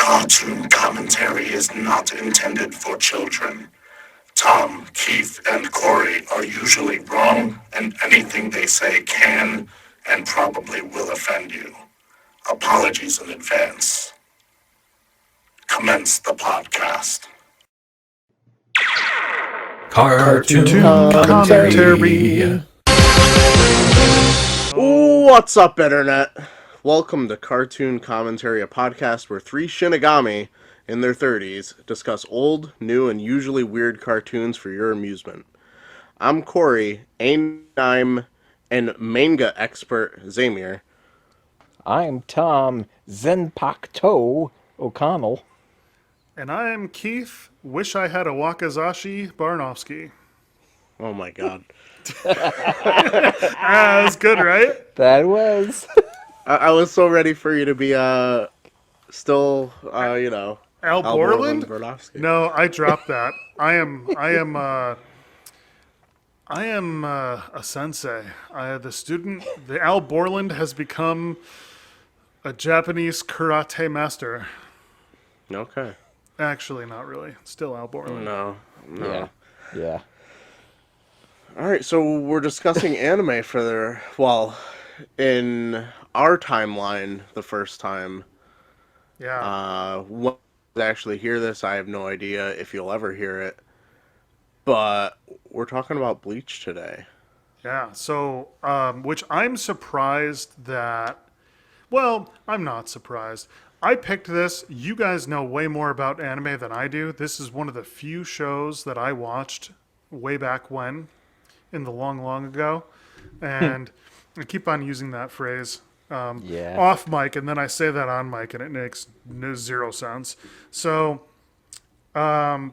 Cartoon commentary is not intended for children. Tom, Keith, and Cory are usually wrong, and anything they say can and probably will offend you. Apologies in advance. Commence the podcast. Cartoon commentary. What's up, Internet? Welcome to Cartoon Commentary, a podcast where three Shinigami in their 30s discuss old, new, and usually weird cartoons for your amusement. I'm Cory, anime and manga expert Zamir. I'm Tom Zenpakto O'Connell. And I'm Keith. Wish I had a Wakazashi Barnofsky. Oh my god. That's good, right? That was. I was so ready for you to be, still, Al Borland? Bernofsky. No, I dropped that. I am a sensei. The Al Borland has become a Japanese karate master. Okay. Actually, not really. Still Al Borland. No. Yeah. Alright, so we're discussing anime in our timeline the first time. Yeah. When you actually hear this, I have no idea if you'll ever hear it. But we're talking about Bleach today. Yeah. So, which I'm surprised that. Well, I'm not surprised. I picked this. You guys know way more about anime than I do. This is one of the few shows that I watched way back when, in the long, long ago. And I keep on using that phrase off mic, and then I say that on mic, and it makes zero sense. So, I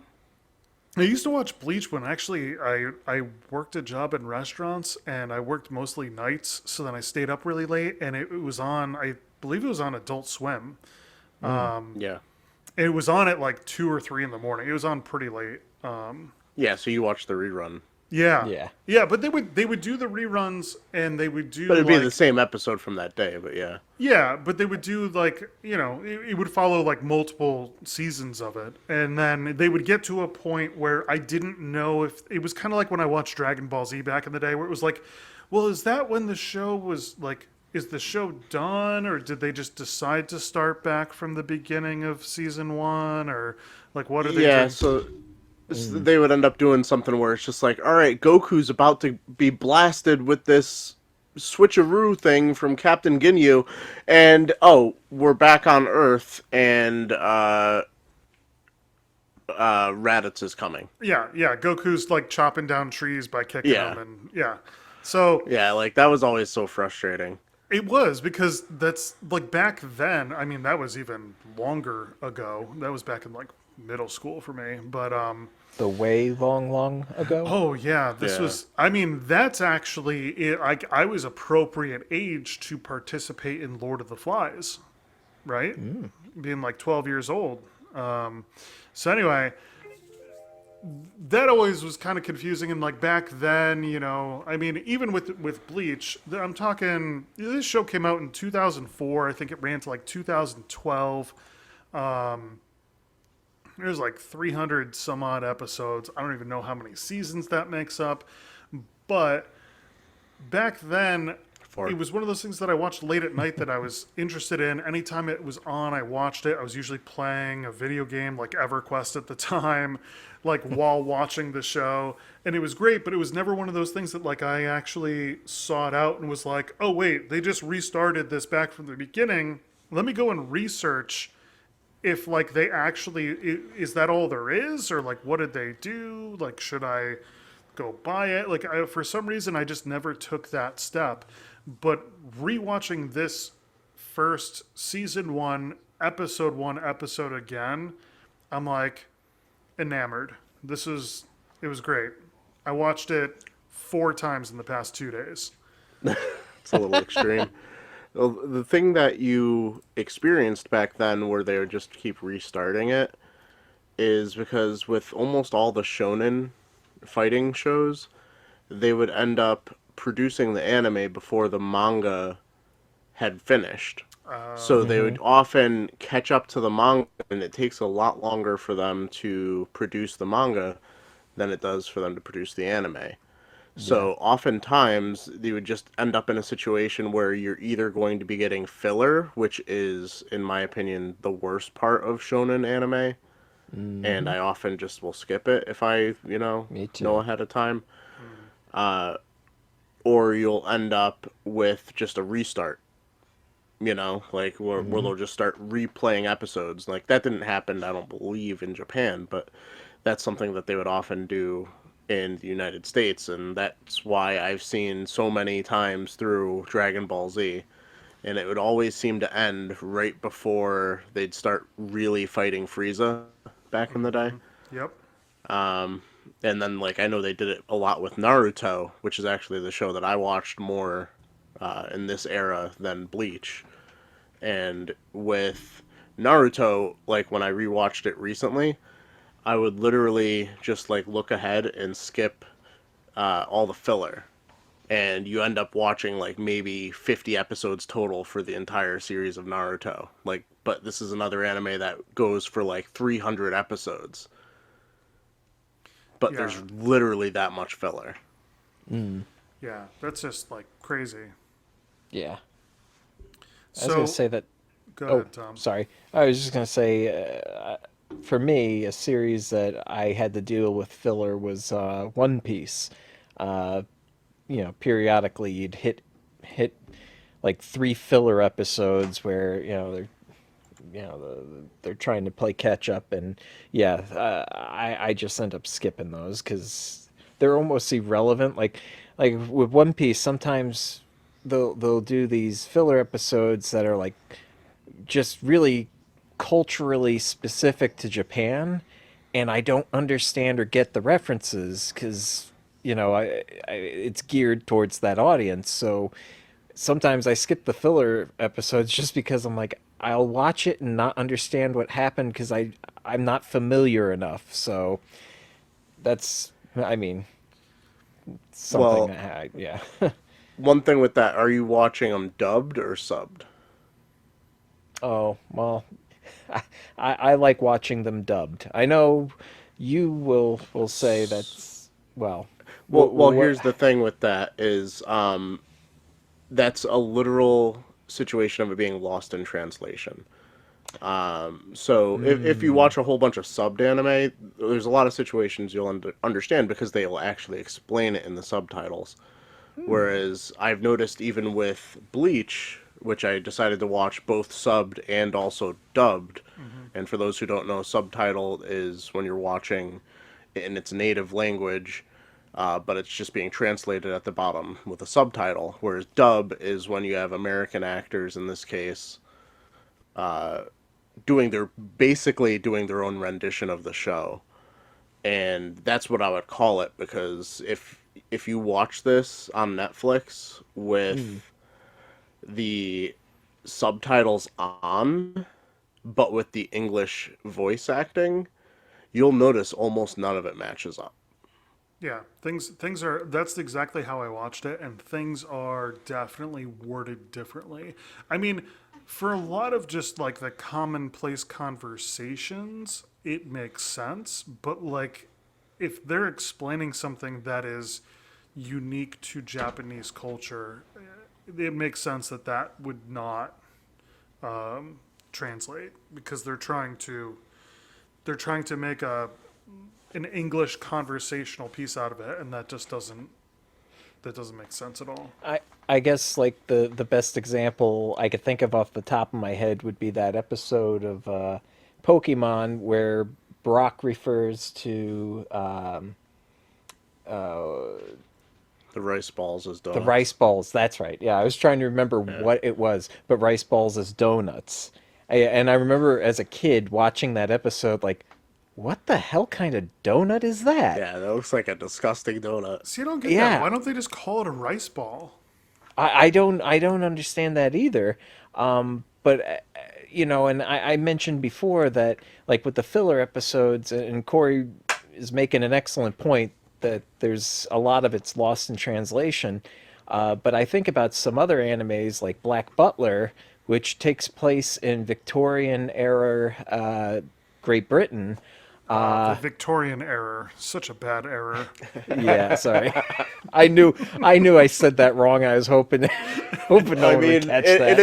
used to watch Bleach when actually I worked a job in restaurants, and I worked mostly nights, so then I stayed up really late, and it was on, I believe it was on Adult Swim. Yeah. It was on at like 2 or 3 in the morning. It was on pretty late. Yeah, so you watched the rerun. Yeah, but they would do the reruns, and they would do. But it'd be the same episode from that day, but yeah. Yeah, but they would do it would follow like multiple seasons of it, and then they would get to a point where I didn't know if it was kind of like when I watched Dragon Ball Z back in the day, where it was like, well, is that when the show was like? Is the show done, or did they just decide to start back from the beginning of season 1, or like what are they doing? Yeah, so they would end up doing something where it's just like, all right, Goku's about to be blasted with this switcheroo thing from Captain Ginyu, and we're back on Earth, and Raditz is coming. Yeah, Goku's like chopping down trees by kicking them, and so yeah, like that was always so frustrating. It was, because that's like back then. I mean, that was even longer ago. That was back in like middle school for me. But The way long ago? oh yeah, this was. I mean, that's actually it. I was appropriate age to participate in Lord of the Flies, right? Being like 12 years old. So anyway, that always was kind of confusing, and like back then, I mean, even with Bleach, I'm talking, this show came out in 2004. I think it ran to like 2012. There's like 300 some odd episodes. I don't even know how many seasons that makes up, but back then, it was one of those things that I watched late at night that I was interested in. Anytime it was on, I watched it. I was usually playing a video game like EverQuest at the time, like while watching the show. And it was great, but it was never one of those things that like I actually sought out and was like, oh wait, they just restarted this back from the beginning. Let me go and research if like they actually, is that all there is? Or like, what did they do? Like, should I go buy it? Like, for some reason, I just never took that step. But rewatching this first season 1, episode again, I'm like enamored. It was great. I watched it 4 times in the past 2 days. It's a little extreme. Well, the thing that you experienced back then where they would just keep restarting it is because with almost all the shonen fighting shows, they would end up producing the anime before the manga had finished. So they would often catch up to the manga, and it takes a lot longer for them to produce the manga than it does for them to produce the anime. Yeah. So oftentimes you would just end up in a situation where you're either going to be getting filler, which is, in my opinion, the worst part of shonen anime, and I often just will skip it if I, Me know too. ahead of time. Or you'll end up with just a restart, like where they'll just start replaying episodes. Like that didn't happen, I don't believe, in Japan, but that's something that they would often do in the United States, and that's why I've seen so many times through Dragon Ball Z. And it would always seem to end right before they'd start really fighting Frieza back in the day. Yep. And then, like, I know they did it a lot with Naruto, which is actually the show that I watched more in this era than Bleach. And with Naruto, like, when I rewatched it recently, I would literally just, like, look ahead and skip all the filler. And you end up watching, like, maybe 50 episodes total for the entire series of Naruto. Like, but this is another anime that goes for, like, 300 episodes. But Yeah. there's literally that much filler. Yeah. That's just like crazy. Yeah. I was So gonna say that. go Oh, ahead, Tom. sorry. I was just gonna say, for me, a series that I had to deal with filler was One Piece. Uh, Periodically you'd hit like three filler episodes where they're trying to play catch up, and yeah, I just end up skipping those because they're almost irrelevant. Like with One Piece, sometimes they'll do these filler episodes that are like just really culturally specific to Japan, and I don't understand or get the references because it's geared towards that audience. So sometimes I skip the filler episodes just because I'm like, I'll watch it and not understand what happened because I'm not familiar enough. So that's, I mean, something Well, that yeah. one thing with that, are you watching them dubbed or subbed? Oh well, I like watching them dubbed. I know you will say that's well. Well, What? here's the thing with that is that's a literal situation of it being lost in translation. So if you watch a whole bunch of subbed anime, there's a lot of situations you'll understand because they'll actually explain it in the subtitles. Whereas I've noticed even with Bleach, which I decided to watch both subbed and also dubbed. And for those who don't know, subtitle is when you're watching in its native language, but it's just being translated at the bottom with a subtitle. Whereas dub is when you have American actors, in this case, basically doing their own rendition of the show. And that's what I would call it, because if you watch this on Netflix with the subtitles on, but with the English voice acting, you'll notice almost none of it matches up. Yeah, things are that's exactly how I watched it, and things are definitely worded differently. I mean, for a lot of just like the commonplace conversations, it makes sense, but like if they're explaining something that is unique to Japanese culture, it makes sense that that would not translate because they're trying to make an English conversational piece out of it, and that doesn't make sense at all. I guess like the best example I could think of off the top of my head would be that episode of Pokemon where Brock refers to The rice balls is the donuts. rice balls. That's right. Yeah, I was trying to remember what it was, but rice balls is donuts. And I remember as a kid watching that episode, like, what the hell kind of donut is that? Yeah, that looks like a disgusting donut. See, I don't get that. Yeah, Why don't they just call it a rice ball? I don't understand that either. But and I mentioned before that like with the filler episodes, and Corey is making an excellent point that there's a lot of it's lost in translation. But I think about some other animes like Black Butler, which takes place in Victorian era Great Britain. The Victorian error. Such a bad error. Yeah, sorry. I knew I said that wrong. I was hoping hoping no I one would mean, catch it, that.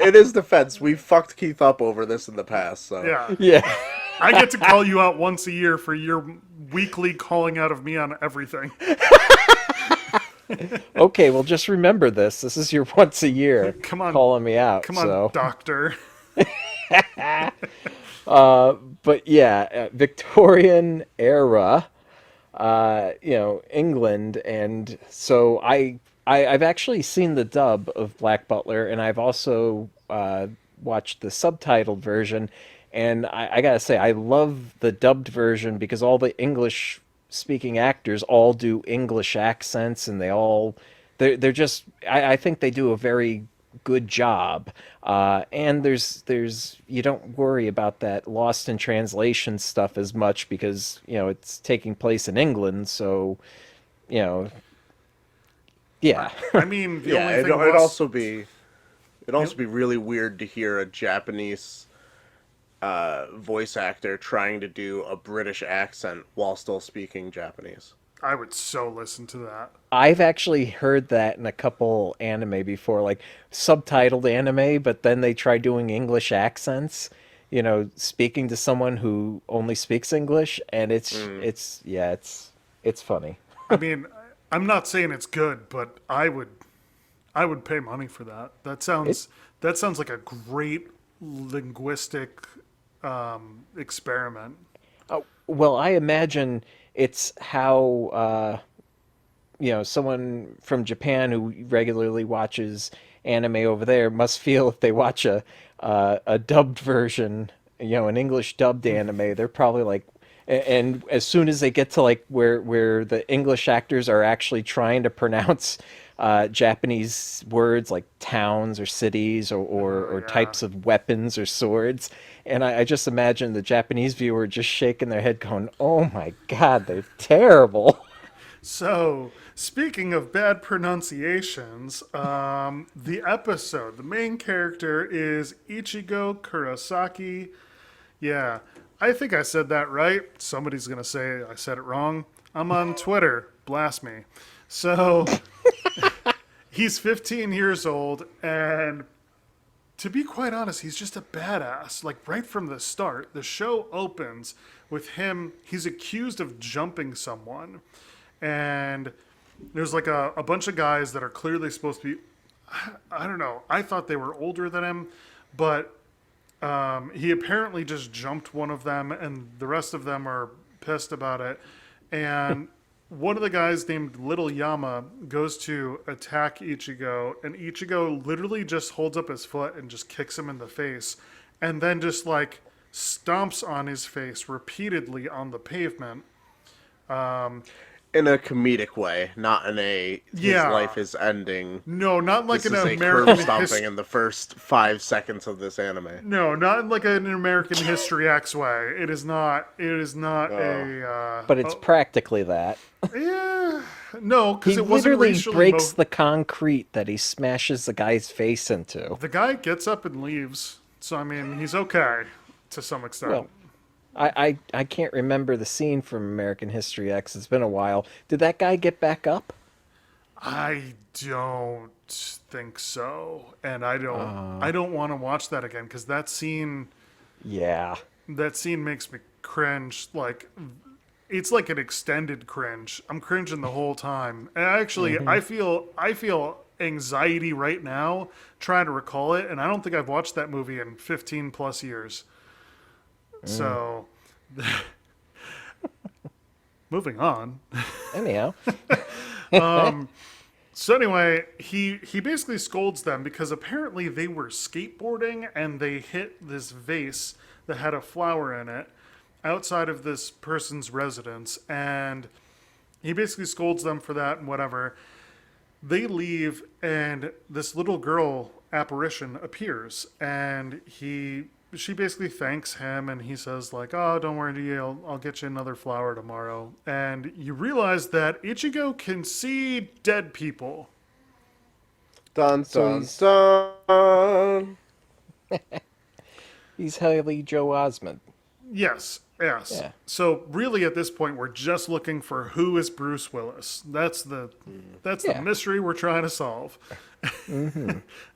it is defense. We fucked Keith up over this in the past, so Yeah. Yeah. I get to call you out once a year for your weekly calling out of me on everything. Okay, well just remember this. This is your once a year Come on. calling me out. Come on, so doctor. but yeah, Victorian era, England, and so I've actually seen the dub of Black Butler, and I've also watched the subtitled version, and I gotta say I love the dubbed version because all the English speaking actors all do English accents, and they're just I think they do a very good job. And there's you don't worry about that lost in translation stuff as much because it's taking place in England, so you know yeah. I mean, the yeah. only It'd, thing it'd was, also be really weird to hear a Japanese voice actor trying to do a British accent while still speaking Japanese. I would so listen to that. I've actually heard that in a couple anime before, like subtitled anime, but then they try doing English accents, speaking to someone who only speaks English, and it's funny. I mean, I'm not saying it's good, but I would pay money for that. That sounds like a great linguistic experiment. Oh, well, I imagine it's how someone from Japan who regularly watches anime over there must feel if they watch a dubbed version, an English dubbed anime. They're probably like, and as soon as they get to like where the English actors are actually trying to pronounce Japanese words like towns or cities or Yeah. types of weapons or swords. And I just imagine the Japanese viewer just shaking their head going, oh my God, they're terrible. So, speaking of bad pronunciations, the main character is Ichigo Kurosaki. Yeah, I think I said that right. Somebody's going to say I said it wrong. I'm on Twitter. Blast me. So, he's 15 years old, and to be quite honest, he's just a badass. Like, right from the start, the show opens with him, he's accused of jumping someone. And there's like a bunch of guys that are clearly supposed to be, I don't know, I thought they were older than him, but he apparently just jumped one of them, and the rest of them are pissed about it. And one of the guys named Little Yama goes to attack Ichigo, and Ichigo literally just holds up his foot and just kicks him in the face, and then just like stomps on his face repeatedly on the pavement. In a comedic way, not in a his Yeah. life is ending. No, not like This an is a American curb stomping history. in the first 5 seconds of this anime. No, not in like an American History X way. It is not. It is not a. But it's practically that. Yeah. No, because He it wasn't literally racially. breaks the concrete that he smashes the guy's face into. The guy gets up and leaves. So I mean, he's okay to some extent. Well, I can't remember the scene from American History X. It's been a while. Did that guy get back up? I don't think so, and I don't want to watch that again because Yeah. that scene makes me cringe. Like, it's like an extended cringe. I'm cringing the whole time. And actually, I feel anxiety right now trying to recall it, and I don't think I've watched that movie in 15 plus years. So, moving on. Anyhow. So anyway, he basically scolds them because apparently they were skateboarding and they hit this vase that had a flower in it outside of this person's residence, and he basically scolds them for that and whatever. They leave, and this little girl apparition appears, and she basically thanks him, and he says like, "Oh, don't worry, I'll get you another flower tomorrow." And you realize that Ichigo can see dead people. Dun So dun he's- dun. He's Haley Joe Osment. Yes, yes. Yeah. So really, at this point, we're just looking for who is Bruce Willis. That's the Yeah. mystery we're trying to solve.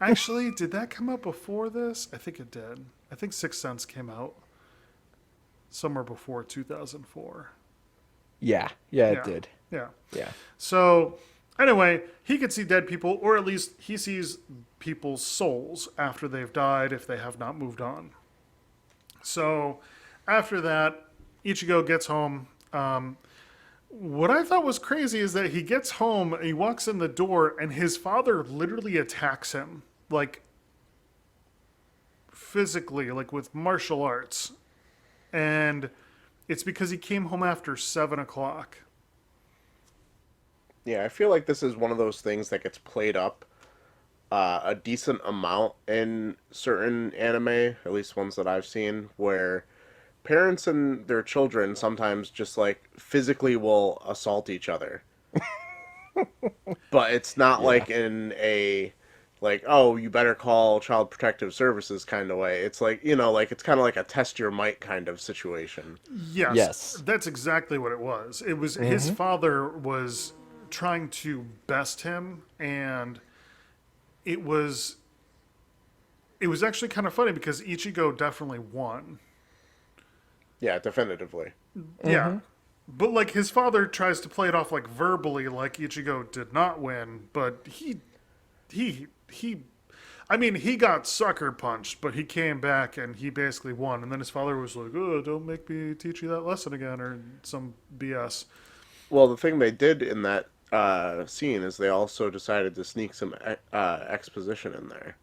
Actually, did that come out before this? I think it did. I think Sixth Sense came out somewhere before 2004. Yeah. Yeah, it Yeah. did. Yeah. Yeah. So anyway, he could see dead people, or at least he sees people's souls after they've died if they have not moved on. So after that, Ichigo gets home. What I thought was crazy is that he gets home and he walks in the door and his father literally attacks him, like physically, like with martial arts. And it's because he came home after 7 o'clock. Yeah, I feel like this is one of those things that gets played up a decent amount in certain anime, at least ones that I've seen, where parents and their children sometimes just like physically will assault each other. But it's not Yeah. like in a like, oh, you better call child protective services kind of way. It's like, like it's kind of like a test your might kind of situation. Yes, Yes. that's exactly what it was. It was his father was trying to best him, and it was actually kind of funny because Ichigo definitely won. Yeah, definitively. Yeah. But like his father tries to play it off like verbally like Ichigo did not win, but he I mean, he got sucker punched, but he came back and he basically won. And then his father was like, "Oh, don't make me teach you that lesson again," or some BS. Well, the thing they did in that scene is they also decided to sneak some exposition in there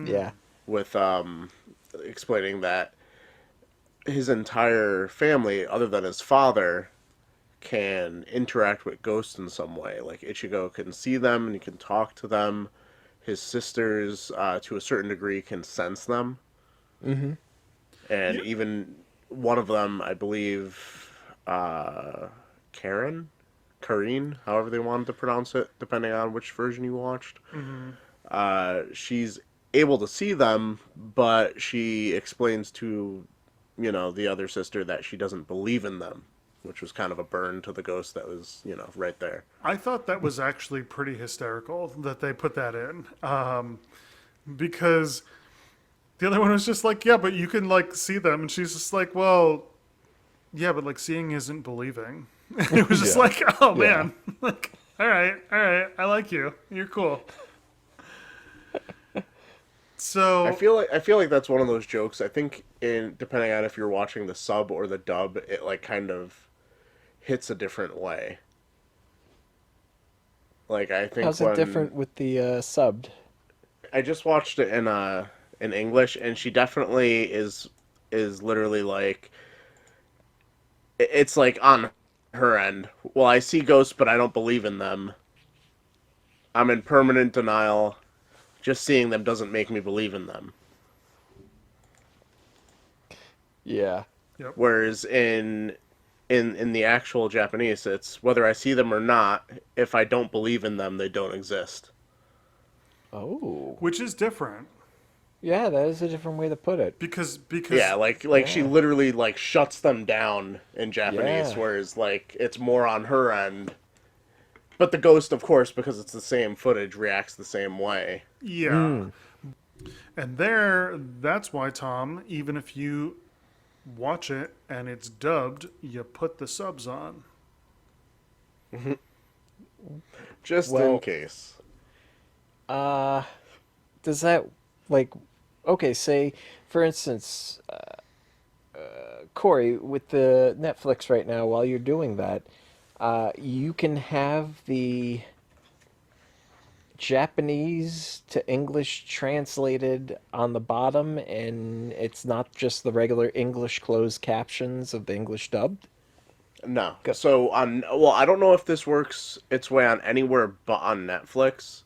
Yeah. with explaining that his entire family, other than his father, can interact with ghosts in some way. Like Ichigo can see them and he can talk to them. His sisters, to a certain degree, can sense them. Mm-hmm. And Yeah. even one of them, I believe, Karen? Kareen, however they wanted to pronounce it, depending on which version you watched. She's able to see them, but she explains to, the other sister that she doesn't believe in them, which was kind of a burn to the ghost that was, right there. I thought that was actually pretty hysterical that they put that in. Because the other one was just like, "Yeah, but you can like see them." And she's just like, "Well, yeah, but like seeing isn't believing." It was just Yeah. like, "Oh Yeah. man." Like, all right, I like you. You're cool. So I feel like that's one of those jokes. I think depending on if you're watching the sub or the dub, it like kind of hits a different way. Like I think How's it when different with the subbed? I just watched it in English, and she definitely is literally like it's like on her end. Well, I see ghosts, but I don't believe in them. I'm in permanent denial. Just seeing them doesn't make me believe in them. Yeah. yep. Whereas in the actual Japanese, it's whether I see them or not. If I don't believe in them, they don't exist. Oh. Which is different Yeah, that is a different way to put it. because Yeah, like she Yeah. literally like shuts them down in Japanese, Yeah. whereas like it's more on her end. But the ghost, of course, because it's the same footage, reacts the same way. yeah. And that's why, Tom, even if you watch it and it's dubbed, you put the subs on. Just Well- in case. Does that like okay, say for instance, Corey, with the Netflix right now, while you're doing that, you can have the Japanese to English translated on the bottom, and it's not just the regular English closed captions of the English dubbed. No. So I don't know if this works its way on anywhere but on Netflix.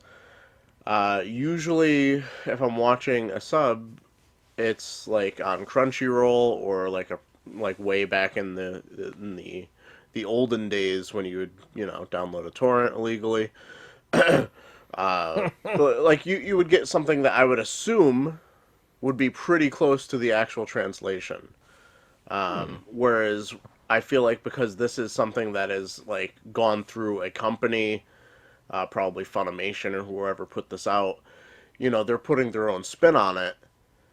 Usually, if I'm watching a sub, it's like on Crunchyroll or like way back in the olden days when you would download a torrent illegally. But like you would get something that I would assume would be pretty close to the actual translation. Whereas I feel like because this is something that is like gone through a company, probably Funimation or whoever put this out, they're putting their own spin on it,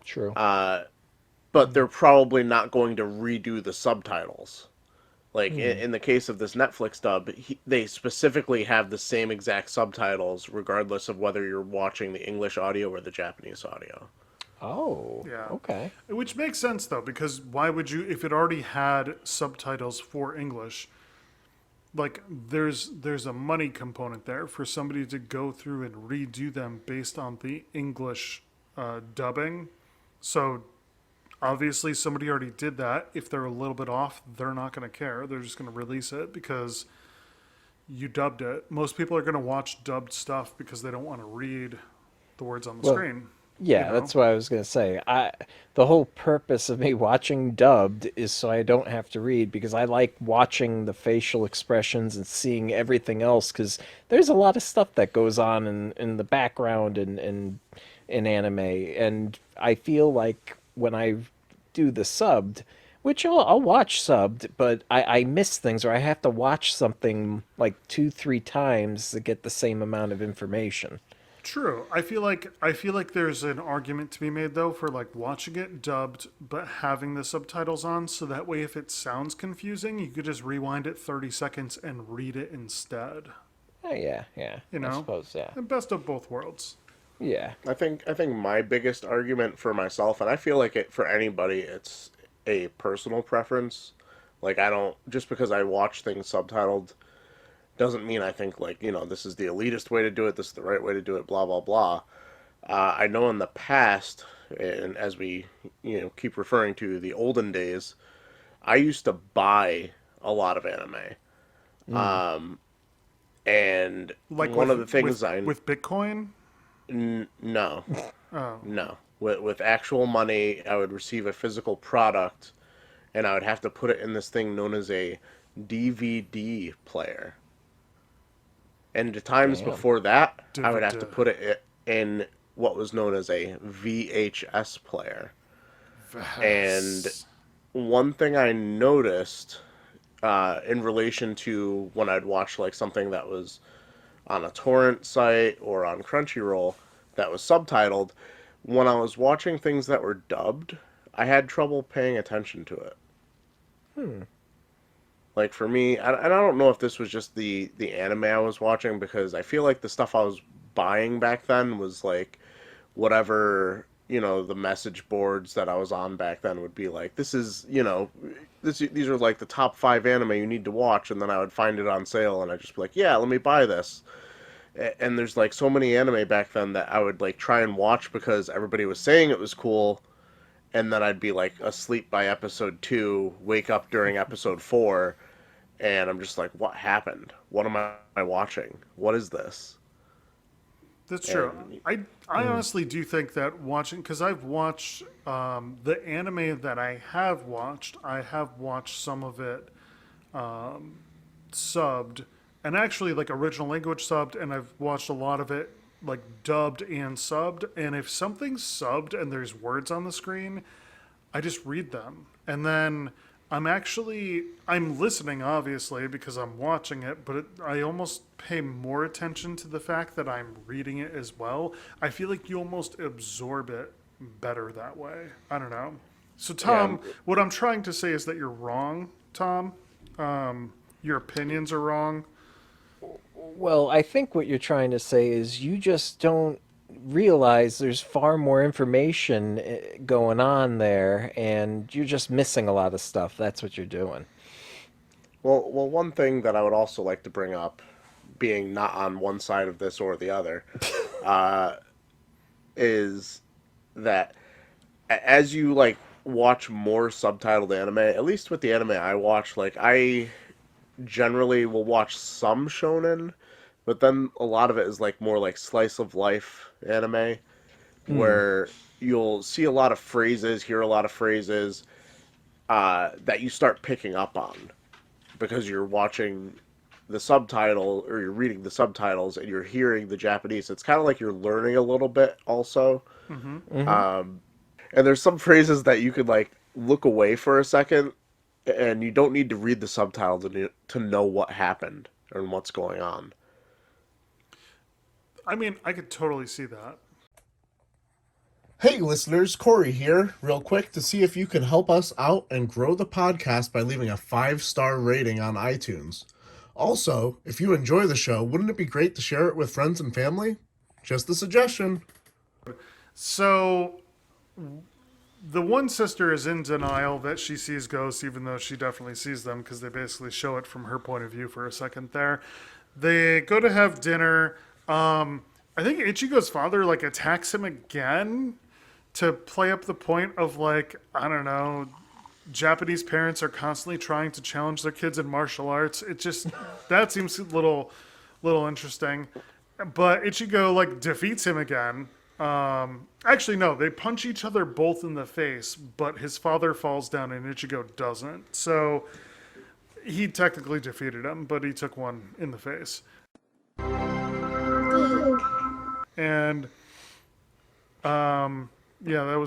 True. but they're probably not going to redo the subtitles. Like in the case of this Netflix dub, they specifically have the same exact subtitles, regardless of whether you're watching the English audio or the Japanese audio. Oh, Yeah. okay. Which makes sense though, because why would you, if it already had subtitles for English, like there's a money component there for somebody to go through and redo them based on the English dubbing. So obviously somebody already did that. If they're a little bit off, they're not going to care. They're just going to release it because you dubbed it. Most people are going to watch dubbed stuff because they don't want to read the words on the Well, screen. yeah, that's what I was gonna say. The whole purpose of me watching dubbed is so I don't have to read because I like watching the facial expressions and seeing everything else because there's a lot of stuff that goes on in the background and in anime, and I feel like when I do the subbed, which I'll watch subbed, but I miss things or I have to watch something like 2, 3 times to get the same amount of information. True. I feel like there's an argument to be made though for like watching it dubbed but having the subtitles on so that way if it sounds confusing, you could just rewind it 30 seconds and read it instead. Oh, yeah, yeah. You I know? suppose, yeah. The best of both worlds. Yeah. I think my biggest argument for myself, and I feel like it for anybody, it's a personal preference. Like I don't just because I watch things subtitled doesn't mean I think like this is the elitist way to do it. This is the right way to do it. Blah blah blah. I know in the past, and as we keep referring to the olden days, I used to buy a lot in anime. And Like one of the things with Bitcoin. no. Oh, No. With actual money, I would receive a physical product, and I would have to put it in this thing known as a DVD player. And the times Damn. before that, I would have to DVD. put it in what was known as a VHS player. And one thing I noticed in relation to when I'd watch like something that was on a torrent site or on Crunchyroll that was subtitled, when I was watching things that were dubbed, I had trouble paying attention to it. Like for me, and I don't know if this was just the anime I was watching because I feel like the stuff I was buying back then was like whatever the message boards that I was on back then would be like. This is these are like the top 5 anime you need to watch, and then I would find it on sale and I'd just be like, yeah, let me buy this. And there's like so many anime back then that I would like try and watch because everybody was saying it was cool, and then I'd be like asleep by episode 2, wake up during episode 4, and I'm just like, what happened? What am I watching? What is this? that's true. And I honestly do think that watching, because I've watched the anime that I have watched some of it subbed, and actually like original language subbed, and I've watched a lot of it like dubbed and subbed. And if something's subbed and there's words on the screen, I just read them. And then I'm listening obviously because I'm watching it, but I almost pay more attention to the fact that I'm reading it as well. I feel like you almost absorb it better that way. I don't know. So Tom, what I'm trying to say is that you're wrong, Tom. Your opinions are wrong. Well, I think what you're trying to say is you just don't realize there's far more information going on there, and you're just missing a lot of stuff. That's what you're doing. well, one thing that I would also like to bring up, being not on one side of this or the other, is that as you like watch more subtitled anime, at least with the anime I watch, like I generally will watch some shonen, but then a lot of it is like more like slice of life anime where you'll see a lot of phrases, hear a lot of phrases that you start picking up on because you're watching the subtitle or you're reading the subtitles and you're hearing the Japanese. It's kind of like you're learning a little bit also. And there's some phrases that you could like look away for a second, and you don't need to read the subtitle to know what happened and what's going on. I mean, I could totally see that. Hey listeners, Cory here, real quick to see if you can help us out and grow the podcast by leaving a 5-star rating on iTunes. Also, if you enjoy the show, wouldn't it be great to share it with friends and family? Just a suggestion. So the one sister is in denial that she sees ghosts, even though she definitely sees them, because they basically show it from her point of view for a second there. They go to have dinner. I think Ichigo's father like attacks him again to play up the point of like, I don't know, Japanese parents are constantly trying to challenge their kids in martial arts. It just that seems a little interesting. But Ichigo like defeats him again. Actually, no, they punch each other both in the face, but his father falls down and Ichigo doesn't. So he technically defeated him, but he took one in the face. And yeah, that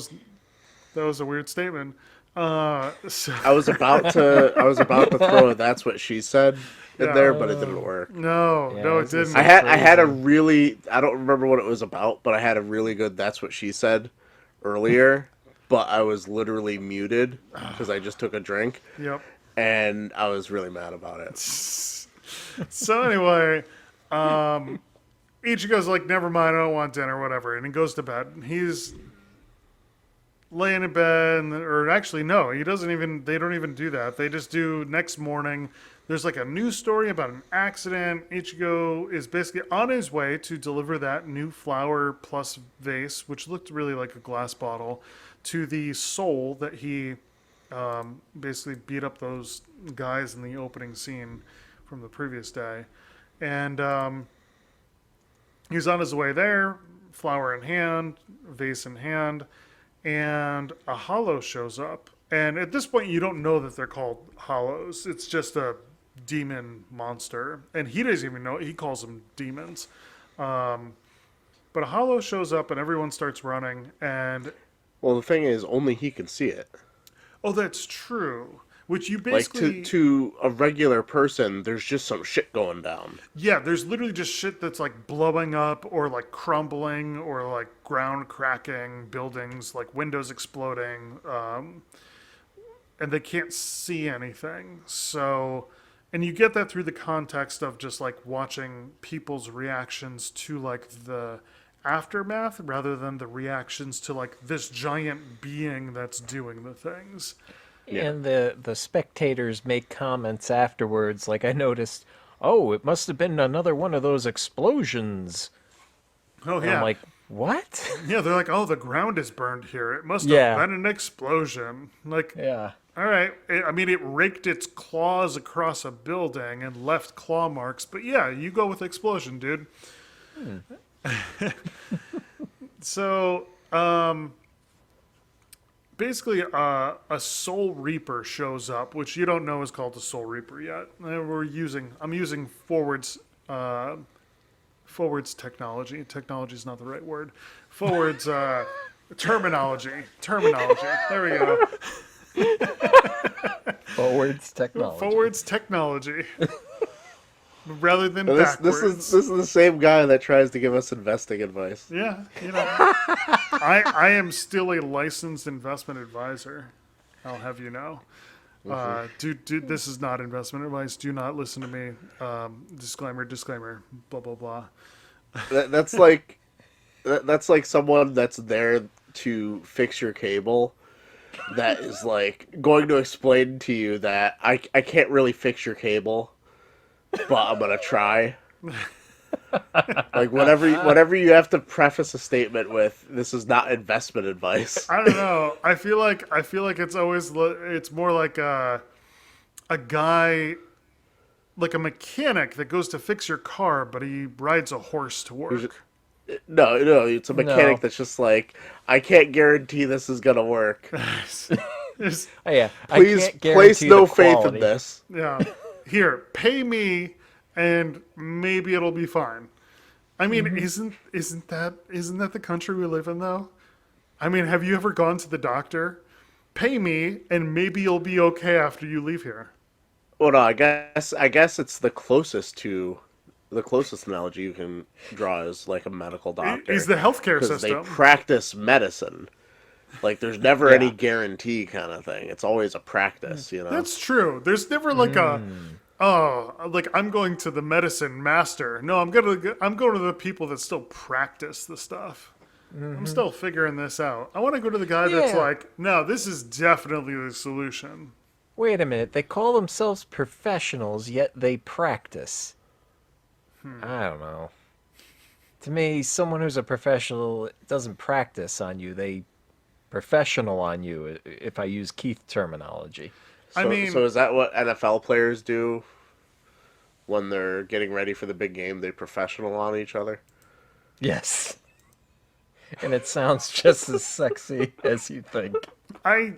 was a weird statement. So, I was about to throw a "that's what she said" in there, but it didn't work. no, it didn't. I had a really, I don't remember what it was about, but I had a really good "that's what she said" earlier, but I was literally muted because I just took a drink. Yep. And I was really mad about it. So anyway, Ichigo's like, never mind, I don't want dinner, whatever, and he goes to bed. He's laying in bed, or actually, no, he doesn't even. They don't even do that. They just do next morning. There's like a news story about an accident. Ichigo is basically on his way to deliver that new flower plus vase, which looked really like a glass bottle, to the soul that he basically beat up those guys in the opening scene from the previous day. And he's on his way there, flower in hand, vase in hand, and a hollow shows up. And at this point, you don't know that they're called hollows. It's just a demon monster. And he doesn't even know. He calls them demons. But a hollow shows up and everyone starts running. And well, the thing is, only he can see it. oh, that's true. Which you basically... Like, to a regular person, there's just some shit going down. Yeah, there's literally just shit that's like blowing up or like crumbling or like ground cracking, buildings, like windows exploding, and they can't see anything. So, and you get that through the context of just like watching people's reactions to like the aftermath rather than the reactions to like this giant being that's doing the things. Yeah. And the spectators make comments afterwards, like I noticed, oh, it must have been another one of those explosions. Oh, and yeah. I'm like, what? Yeah, they're like, oh, the ground is burned here. It must have been an explosion. Like, yeah. All right. I mean, it raked its claws across a building and left claw marks. But yeah, you go with explosion, dude. So, basically, a Soul Reaper shows up, which you don't know is called the Soul Reaper yet. I'm using forwards technology. Technology is not the right word. Forwards terminology. There we go. Forwards technology. Forwards technology. Rather than backwards. This is the same guy that tries to give us investing advice. Yeah, I am still a licensed investment advisor. I'll have you know. Dude, this is not investment advice. Do not listen to me. Disclaimer. Blah blah blah. That's like someone that's there to fix your cable. That is like going to explain to you that I can't really fix your cable, but I'm gonna try. Like whenever you have to preface a statement with "This is not investment advice." I don't know. I feel like it's more like a guy, like a mechanic that goes to fix your car, but he rides a horse to work. No, it's a mechanic that's just like, I can't guarantee this is gonna work. Yeah, Please place no faith in this. Yeah, here, pay me, and maybe it'll be fine. I mean, isn't that the country we live in though? I mean, have you ever gone to the doctor? Pay me, and maybe you'll be okay after you leave here. Well, no, I guess it's the closest analogy you can draw is like a medical doctor. Is the healthcare because they system. practice medicine. Like there's never Yeah. any guarantee kind of thing. It's always a practice, you know. That's true. There's never like like I'm going to the medicine master. No, I'm going to the people that still practice the stuff. I'm still figuring this out. I want to go to the guy that's Yeah. like, no, this is definitely the solution. Wait a minute. They call themselves professionals, yet they practice. I don't know. To me, someone who's a professional doesn't practice on you. They professional on you, if I use Keith terminology. I mean- so is that what NFL players do when they're getting ready for the big game? They professional on each other. Yes. And it sounds just as sexy as you think. I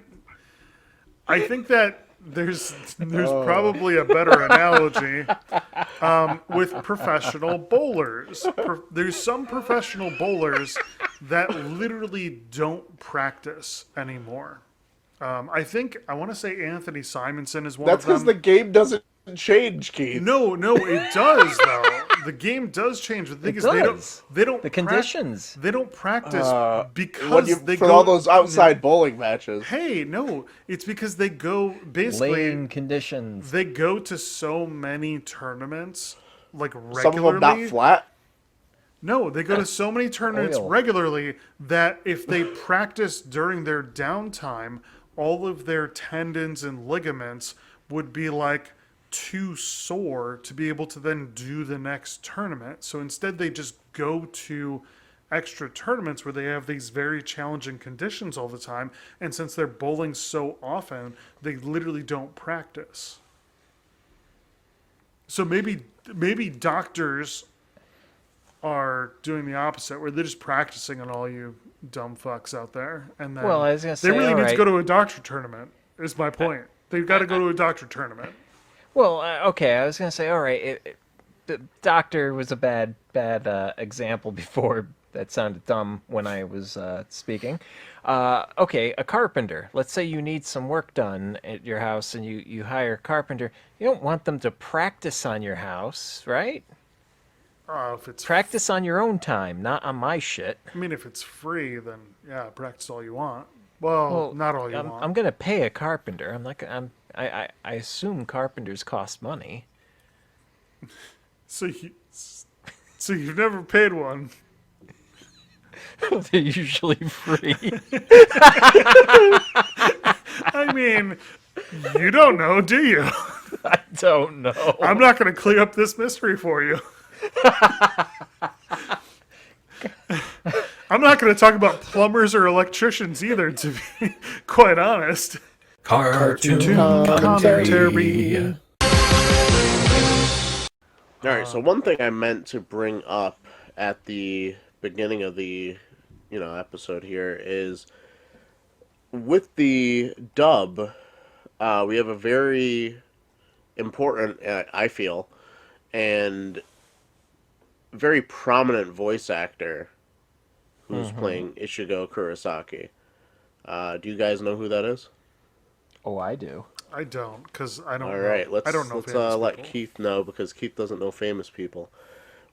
think that there's probably a better analogy with professional bowlers. There's some professional bowlers that literally don't practice anymore. I want to say Anthony Simonson is one That's of them. because the game doesn't change, Keith. No, it does though. The game does change. The thing It is, does. they don't The conditions. They don't practice When because they for go all those outside bowling matches. Hey, no, it's because they go basically. Lane conditions. They go to so many tournaments, like regularly. Some of them not flat. No, they go to so many tournaments Oil. regularly that if they practice during their downtime, all of their tendons and ligaments would be like too sore to be able to then do the next tournament. So instead they just go to extra tournaments where they have these very challenging conditions all the time, and since they're bowling so often, they literally don't practice. So maybe doctors are doing the opposite, where they're just practicing on all you dumb fucks out there, and then Well, I was gonna say, they really all need to right. go to a doctor tournament. Is my point. They've got to go to a doctor tournament. Well, okay, I was going to say, all right, the doctor was a bad example before. That sounded dumb when I was speaking. Okay, a carpenter. Let's say you need some work done at your house and you hire a carpenter. You don't want them to practice on your house, right? If it's Practice on your own time, not on my shit. I mean, if it's free, then yeah, practice all you want. Well, not all you want. I'm going to pay a carpenter. I assume carpenters cost money. So you've never paid one. They're usually free. I mean, you don't know, do you? I don't know. I'm not going to clear up this mystery for you. I'm not going to talk about plumbers or electricians either, to be quite honest. Cartoon commentary. All right, so one thing I meant to bring up at the beginning of the episode here is with the dub, we have a very important, I feel, and very prominent voice actor who's playing Ichigo Kurosaki. Do you guys know who that is? Oh, I do. I don't, because I don't All know. right, I don't know let's famous let people. Keith know because Keith doesn't know famous people.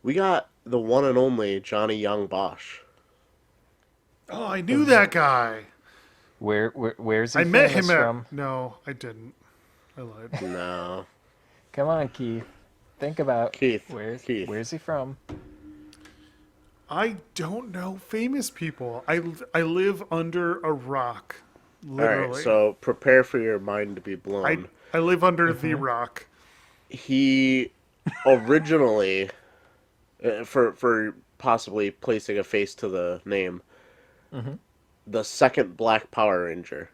We got the one and only Johnny Young Bosch. Oh, I knew that guy. Where's he I met famous him at... from? No, I didn't. I lied. No, Come on, Keith. Think about Keith. Where's he from? I don't know famous people. I live under a rock, all literally. right. So prepare for your mind to be blown. I live under the rock. He originally, for possibly placing a face to the name, the second Black Power Ranger.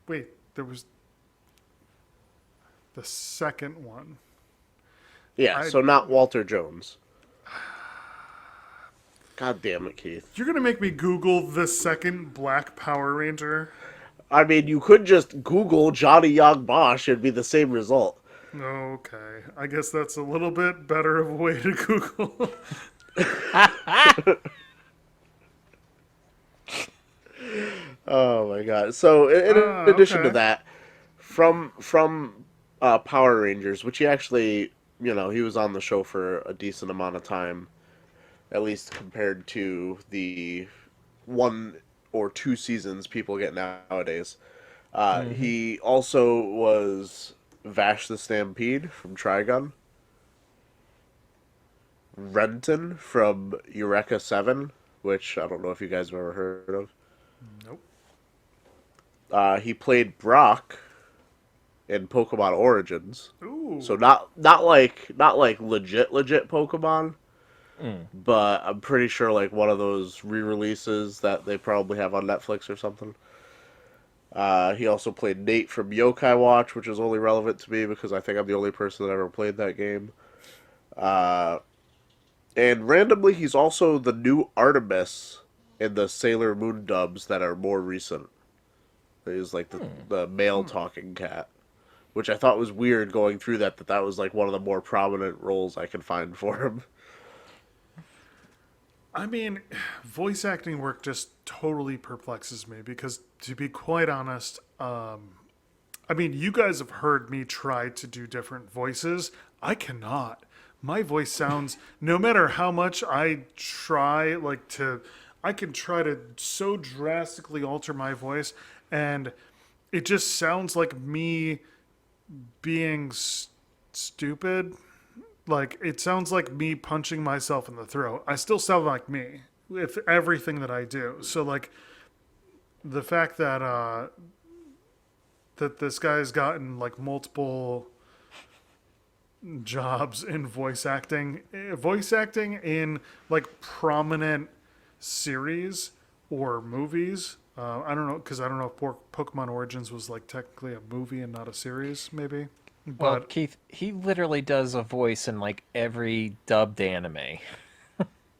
Wait, there was the second one. Yeah, so not Walter Jones. God damn it, Keith. You're gonna make me Google the second Black Power Ranger? I mean, you could just Google Johnny Young Bosch, it'd be the same result. Okay, I guess that's a little bit better of a way to Google. Oh my god! So in addition to Okay. that, from Power Rangers, which he actually, he was on the show for a decent amount of time, at least compared to the 1 or 2 seasons people get nowadays. Hmm. He also was Vash the Stampede from Trigun, Renton from Eureka 7, which I don't know if you guys have ever heard of. Nope. He played Brock in Pokemon Origins. So Ooh. not like legit Pokemon, Mm. but I'm pretty sure like one of those re-releases that they probably have on Netflix or something. He also played Nate from Yokai Watch, which is only relevant to me because I think I'm the only person that ever played that game. Uh, and randomly, he's also the new Artemis in the Sailor Moon dubs that are more recent. He's like the male Hmm. talking cat, which I thought was weird going through that was like one of the more prominent roles I could find for him. I mean, voice acting work just totally perplexes me because, to be quite honest, I mean, you guys have heard me try to do different voices. I cannot. My voice sounds, no matter how much I try, I can try to so drastically alter my voice, and it just sounds like me being stupid. Like, it sounds like me punching myself in the throat. I still sound like me with everything that I do. So, like, the fact that this guy's gotten like multiple jobs in voice acting in like prominent series or movies. I don't know because I don't know if Pokemon Origins was like technically a movie and not a series, maybe. Well, But Keith, he literally does a voice in like every dubbed anime.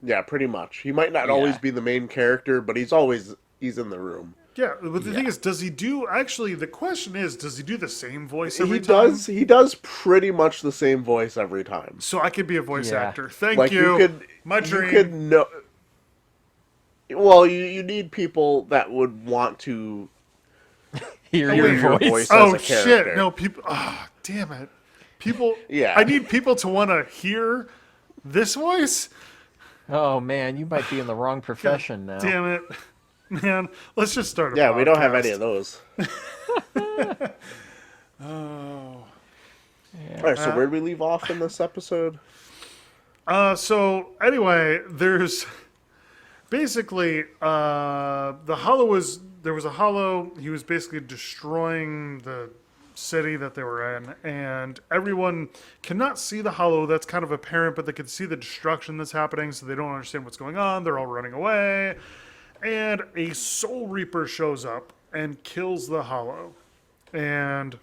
Yeah, pretty much. He might not always Yeah. be the main character, but he's in the room. yeah, but the thing Yeah. is, does he do actually? The question is, does he do the same voice He every time? does he does pretty much the same voice every time. So I could be a voice Yeah. actor. Thank Like you you. could My you could dream. know well, you need people that would want to Hear Oh your hear wait. your voice. voice as Oh a shit! character. No, people. Ah, damn it. People. I Yeah. need people to want to hear this voice. Oh man, you might be in the wrong God profession now. damn it, man. Let's just start a Yeah, we don't have any of podcast. those. Oh. All right, so where do we leave off in this episode? So anyway, there's basically the hollow was there was a hollow. He was basically destroying the city that they were in, and everyone cannot see the hollow. That's kind of apparent, but they can see the destruction that's happening, so they don't understand what's going on. They're all running away, and a Soul Reaper shows up and kills the hollow, and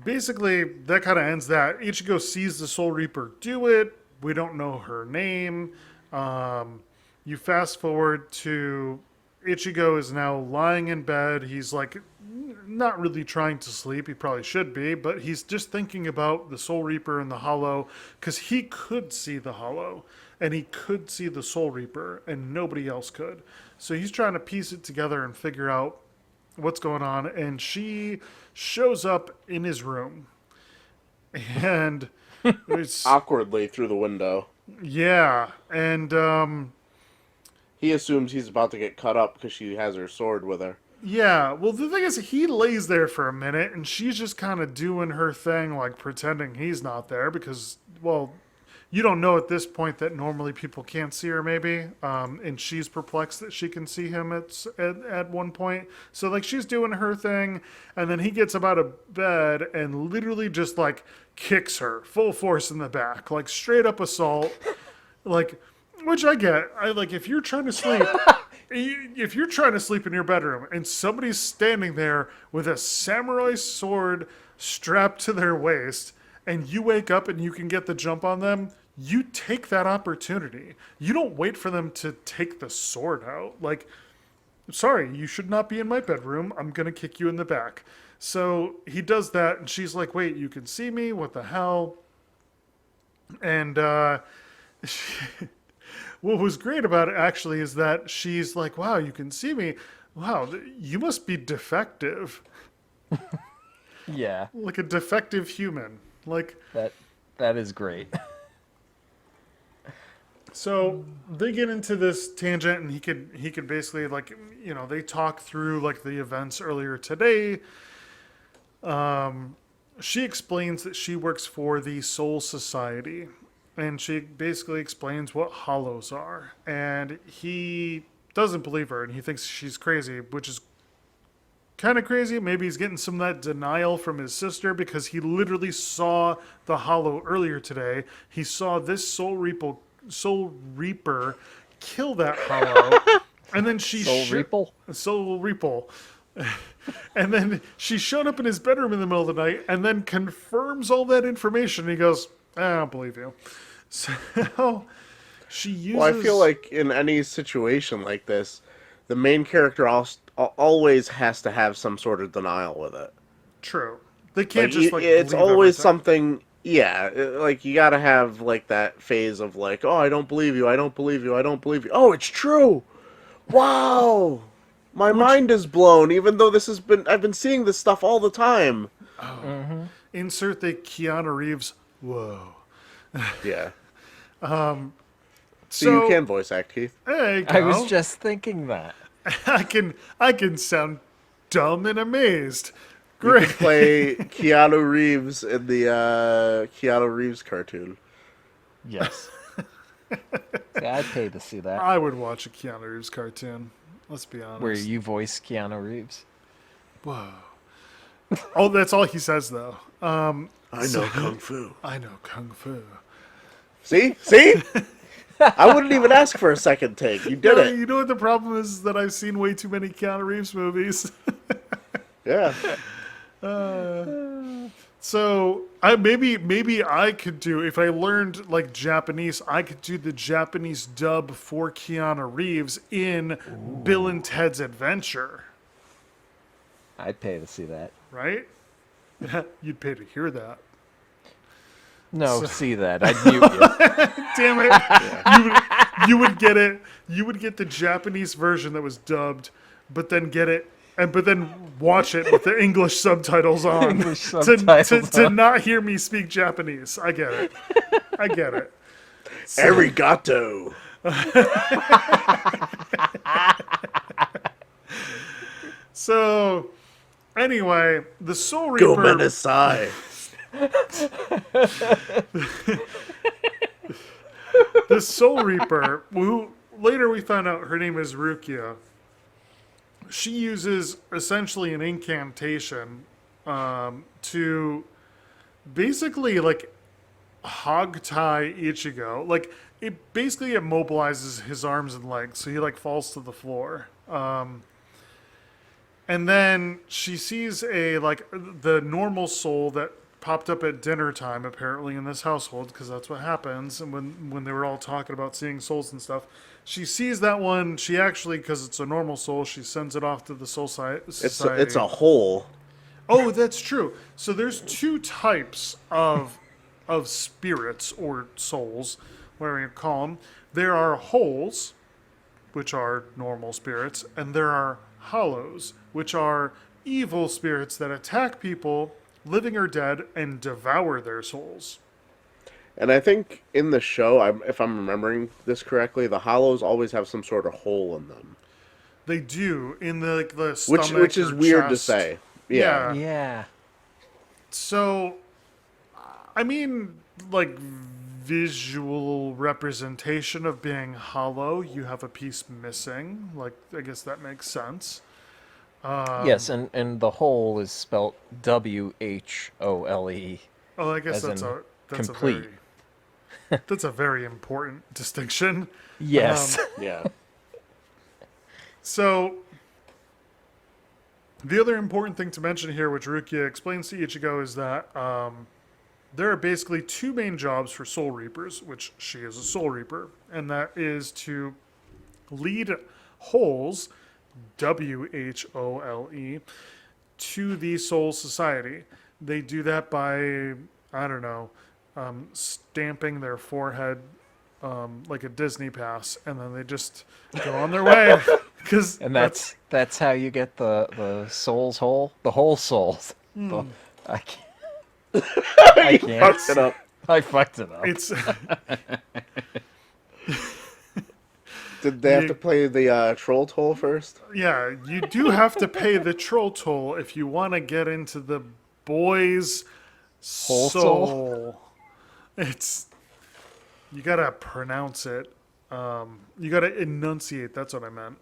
basically that kind of ends that. Ichigo sees the Soul Reaper do it. We don't know her name. You fast forward to Ichigo is now lying in bed. He's like not really trying to sleep. He probably should be, but he's just thinking about the Soul Reaper and the Hollow because he could see the Hollow and he could see the Soul Reaper and nobody else could. So he's trying to piece it together and figure out what's going on. And she shows up in his room and it's Awkwardly through the window. yeah, and He assumes he's about to get cut up because she has her sword with her. yeah. Well, the thing is, he lays there for a minute, and she's just kind of doing her thing, like pretending he's not there because, well, you don't know at this point that normally people can't see her, maybe, and she's perplexed that she can see him at one point. So like she's doing her thing, and then he gets up out of bed and literally just like kicks her full force in the back, like straight up assault, like. Which I get. I like if you're trying to sleep, if you're trying to sleep in your bedroom and somebody's standing there with a samurai sword strapped to their waist, and you wake up and you can get the jump on them, you take that opportunity. You don't wait for them to take the sword out. Like, sorry, you should not be in my bedroom. I'm gonna kick you in the back. So he does that, and she's like, "Wait, you can see me? What the hell?" And what was great about it actually is that she's like, wow, you can see me. Wow, you must be defective. Yeah, Like a defective human. Like, that is great. so they get into this tangent, and he could basically, like, they talk through like the events earlier today. She explains that she works for the Soul Society, and she basically explains what hollows are, and he doesn't believe her, and he thinks she's crazy, which is kind of crazy. Maybe he's getting some of that denial from his sister, because he literally saw the hollow earlier today. He saw this Soul Reaper kill that hollow, and then Soul Reaper. And then she showed up in his bedroom in the middle of the night, and then confirms all that information. And he goes, I don't believe you. So she uses. Well, I feel like in any situation like this, the main character always has to have some sort of denial with it. True. They can't Like, just like. it's believe always everything. something. Yeah, like you gotta have like that phase of like, oh, I don't believe you, I don't believe you, I don't believe you. Oh, it's true. Wow, my mind is blown. Even though I've been seeing this stuff all the time. Insert the Keanu Reeves. Whoa. Yeah. So So you can voice act, Keith. There you go. I was just thinking that. I can sound dumb and amazed. You Great. can play Keanu Reeves in the Keanu Reeves cartoon. Yes. See, I'd pay to see that. I would watch a Keanu Reeves cartoon. Let's be honest. Where you voice Keanu Reeves. Whoa. Oh, that's all he says though. I know kung fu. I know kung fu. See? I wouldn't even ask for a second take. You did it. You know what the problem is? That I've seen way too many Keanu Reeves movies. Yeah. So maybe I could do, if I learned like Japanese, I could do the Japanese dub for Keanu Reeves in Bill and Ted's Adventure, I'd pay to see that. right? You'd pay to hear that. No, see that. I'd mute you. Damn it! You would get it. You would get the Japanese version that was dubbed, but then watch it with the English subtitles on. English subtitles to on. not hear me speak Japanese. I get it. I get it. Arigato. So, anyway, the Soul Go Reaper. Menasai. The Soul Reaper, who later we found out her name is Rukia. She uses essentially an incantation to basically like hog tie Ichigo. Like it basically immobilizes his arms and legs, so he like falls to the floor. And then she sees the normal soul that popped up at dinner time apparently in this household, because that's what happens. And when they were all talking about seeing souls and stuff, she sees that one. She actually, because it's a normal soul, she sends it off to the Soul Society. It's a hole. Oh, that's true. So there's two types of spirits or souls, whatever you call them. There are holes, which are normal spirits, and there are hollows, which are evil spirits that attack people, living or dead, and devour their souls. And I think in the show, if I'm remembering this correctly, the hollows always have some sort of hole in them. They do in the stomach, Which is or weird to chest. say. Yeah. Yeah. So, I mean, like visual representation of being hollow, you have a piece missing. Like, I guess that makes sense. Yes, and the whole is spelt WHOLE. Oh, I guess As that's in a complete. that's a very important distinction. Yes. Yeah. So, the other important thing to mention here, which Rukia explains to Ichigo, is that there are basically two main jobs for Soul Reapers, which she is a Soul Reaper, and that is to lead holes, WHOLE, to the Soul Society. They do that by, I don't know, stamping their forehead like a Disney pass, and then they just go on their way. Cause And that's how you get the soul's hole, the whole souls. I can't. I You can't. fucked it up. I fucked it up. it's Did they have to play the troll toll first? yeah, you do have to pay the troll toll if you want to get into the boy's Whole soul. It's you gotta pronounce it. You gotta enunciate. That's what I meant.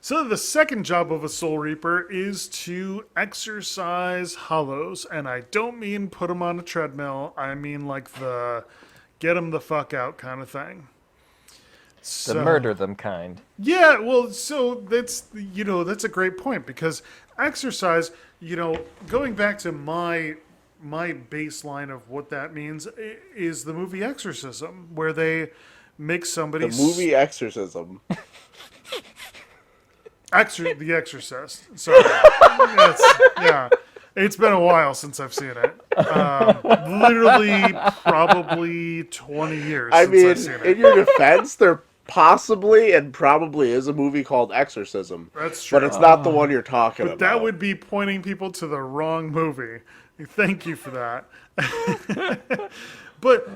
So the second job of a Soul Reaper is to exercise hollows, and I don't mean put them on a treadmill. I mean like the get them the fuck out kind of thing. The murder them kind. Yeah, well, so that's that's a great point because exercise, going back to my baseline of what that means is the movie Exorcism, where they make somebody The movie Exorcism. The Exorcist. Sorry, yeah, it's been a while since I've seen it. Literally, probably 20 years. I since mean, I've seen in it. your defense, there possibly and probably is a movie called Exorcism. That's true. But it's not the one you're talking about. That would be pointing people to the wrong movie. Thank you for that. But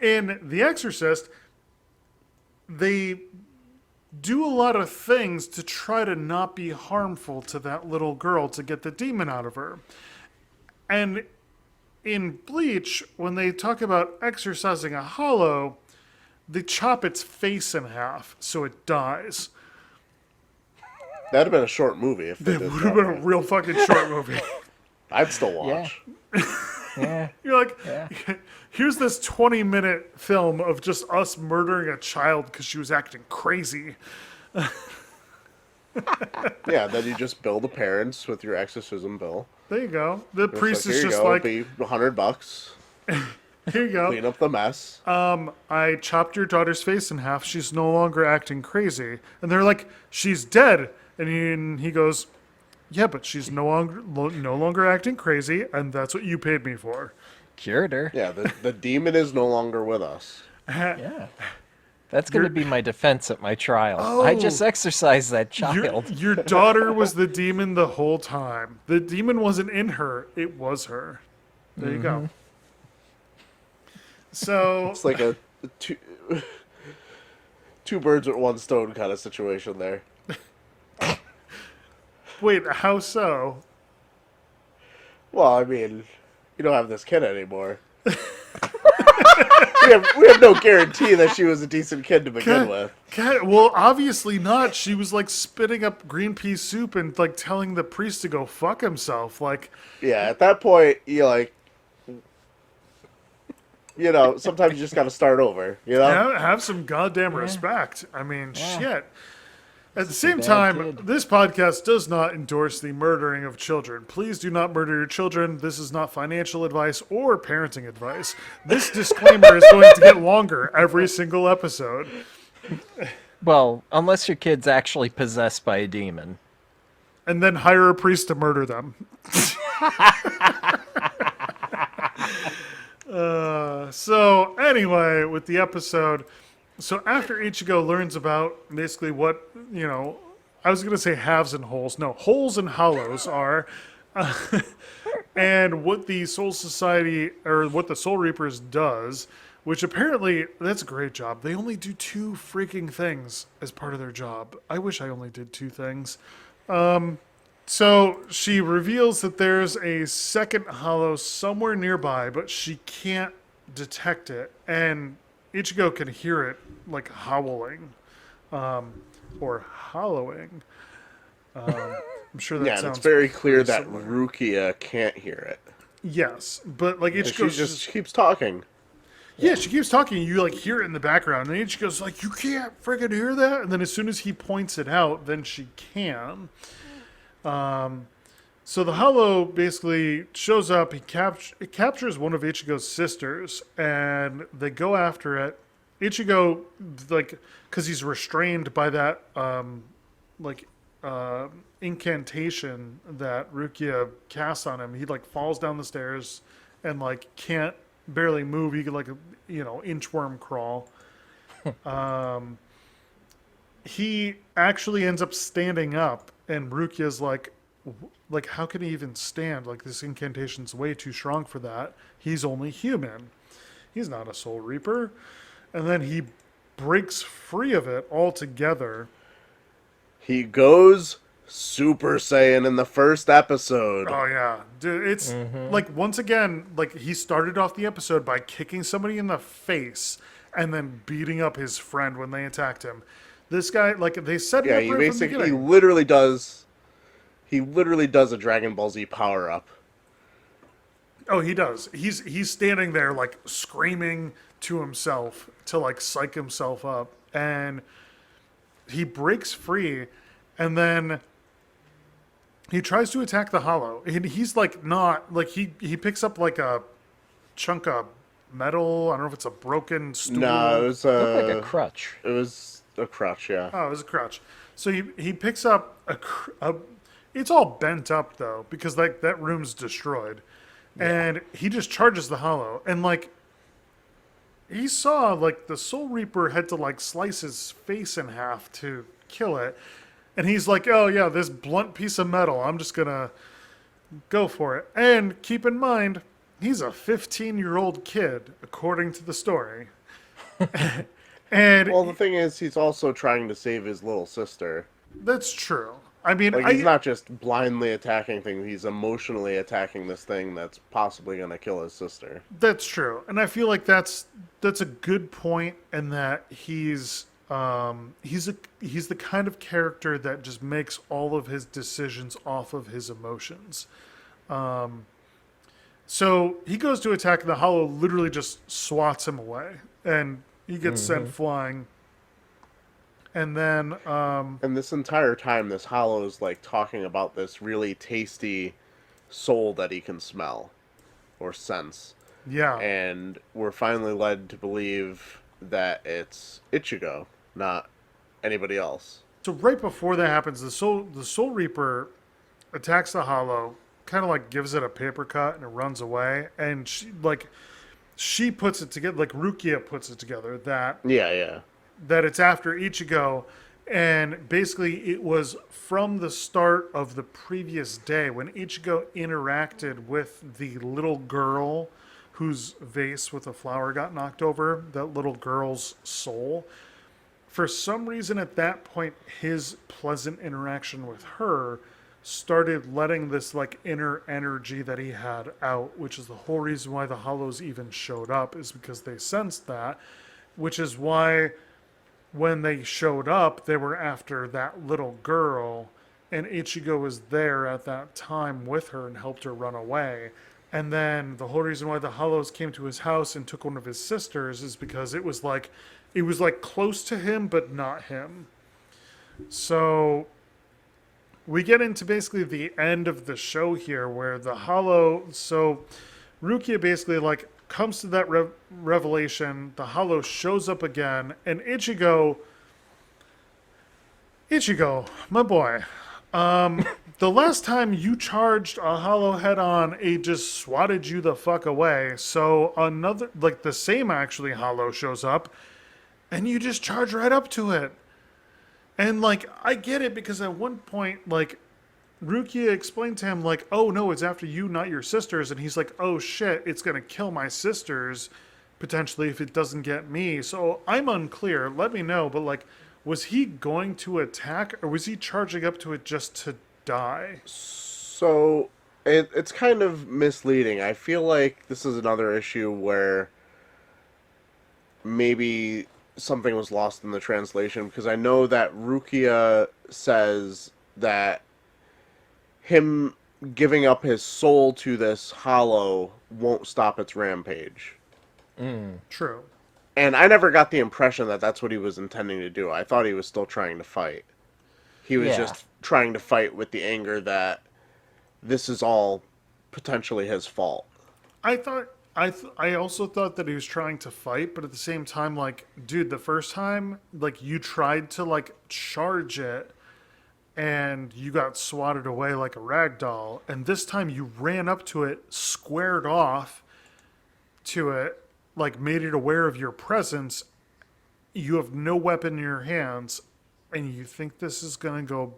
in The Exorcist, they do a lot of things to try to not be harmful to that little girl to get the demon out of her. And in Bleach, when they talk about exorcising a hollow, they chop its face in half so it dies. That'd have been a short movie if they It did would have that. been a real fucking short movie. I'd still watch. Yeah. You're like, here's this 20-minute film of just us murdering a child because she was acting crazy. Yeah, then you just bill the parents with your exorcism bill. There you go. The It's priest like, is here just you go, like, be $100. here you go. Clean up the mess. I chopped your daughter's face in half. She's no longer acting crazy. And they're like, she's dead. And he goes, yeah, but she's no longer acting crazy, and that's what you paid me for. Cured her. Yeah, the demon is no longer with us. Yeah. That's going to be my defense at my trial. I just exorcised that child. Your daughter was the demon the whole time. The demon wasn't in her. It was her. There you go. So It's like a two birds with one stone kind of situation there. wait, how so? Well, I mean, you don't have this kid anymore. we have no guarantee that she was a decent kid to begin with. Well, obviously not. She was like spitting up green pea soup and like telling the priest to go fuck himself. Like, Yeah, at that point, sometimes you just got to start over. have some goddamn respect. I mean, shit. At the same bad time, kid. this podcast does not endorse the murdering of children. Please do not murder your children. This is not financial advice or parenting advice. This disclaimer is going to get longer every single episode. Well, unless your kid's actually possessed by a demon. And then hire a priest to murder them. So anyway, with the episode, so after Ichigo learns about basically what, I was going to say halves and holes. No, holes and hollows are. And what the Soul Society, or what the Soul Reapers does, which apparently, that's a great job. They only do 2 freaking things as part of their job. I wish I only did 2 things. So she reveals that there's a second hollow somewhere nearby, but she can't detect it. And Ichigo can hear it, like, howling. Or hollowing. I'm sure that Yeah, and sounds it's very clear pretty that similar. Rukia can't hear it. Yes, but, like, Ichigo She keeps talking. Yeah, she keeps talking. You like hear it in the background, and Ichigo's like, "You can't friggin' hear that." And then as soon as he points it out, then she can. So the Hollow basically shows up. It captures one of Ichigo's sisters, and they go after it. Ichigo, like, because he's restrained by that, incantation that Rukia casts on him. He like falls down the stairs and like can't barely move. He could like inchworm crawl. He actually ends up standing up, and Rukia's like, how can he even stand? Like, this incantation's way too strong for that. He's only human. He's not a Soul Reaper. And then he breaks free of it altogether. He goes Super Saiyan in the first episode. Oh yeah, dude, it's like, once again, like, he started off the episode by kicking somebody in the face and then beating up his friend when they attacked him. This guy, like, they set it Yeah, up he right from the basically beginning. he literally does a Dragon Ball Z power up. Oh, he does. He's standing there like screaming to himself to like psych himself up, and he breaks free, and then he tries to attack the Hollow. And he's like not like he picks up like a chunk of metal. I don't know if it's a broken stool. No, it was Looked like a crutch. It was a crutch, yeah. Oh, it was a crutch. So he picks up a it's all bent up though because like that room's destroyed. And he just charges the Hollow, and like he saw like the Soul Reaper had to like slice his face in half to kill it, and he's like, "Oh yeah, this blunt piece of metal. I'm just gonna go for it." And keep in mind, he's a 15-year-old kid, according to the story. And Well, the thing is, he's also trying to save his little sister. that's true. I mean, Like, he's not just blindly attacking things, he's emotionally attacking this thing that's possibly going to kill his sister. That's true, and I feel like that's a good point, and that he's the kind of character that just makes all of his decisions off of his emotions. So he goes to attack, the Hollow literally just swats him away, and he gets sent flying. And then And this entire time, this Hollow is, like, talking about this really tasty soul that he can smell or sense. yeah, And we're finally led to believe that it's Ichigo, not anybody else. so right before that happens, the Soul Reaper attacks the Hollow, kind of like gives it a paper cut, and it runs away. And she puts it together, like Rukia puts it together, that Yeah. it's after Ichigo, and basically it was from the start of the previous day when Ichigo interacted with the little girl whose vase with a flower got knocked over, that little girl's soul. For some reason at that point, his pleasant interaction with her started letting this like inner energy that he had out, which is the whole reason why the Hollows even showed up, is because they sensed that, which is why when they showed up, they were after that little girl, and Ichigo was there at that time with her and helped her run away. And then the whole reason why the Hollows came to his house and took one of his sisters is because it was like close to him but not him. So we get into basically the end of the show here, where the Hollow, so Rukia basically like comes to that revelation. The Hollow shows up again, and Ichigo, my boy, the last time you charged a Hollow head on, it just swatted you the fuck away. So another, like the same actually Hollow shows up, and you just charge right up to it. And like, I get it, because at one point, like, Rukia explained to him, like, oh no, it's after you, not your sisters. And he's like, oh shit, it's going to kill my sisters, potentially, if it doesn't get me. So I'm unclear. Let me know. But like, was he going to attack, or was he charging up to it just to die? So, it's kind of misleading. I feel like this is another issue where maybe something was lost in the translation, because I know that Rukia says that him giving up his soul to this Hollow won't stop its rampage. True. And I never got the impression that that's what he was intending to do. I thought he was still trying to fight. He was just trying to fight with the anger that this is all potentially his fault. I also thought that he was trying to fight, but at the same time, like, dude, the first time, like, you tried to like charge it, and you got swatted away like a rag doll. And this time you ran up to it, squared off to it, like made it aware of your presence. You have no weapon in your hands, and you think this is going to go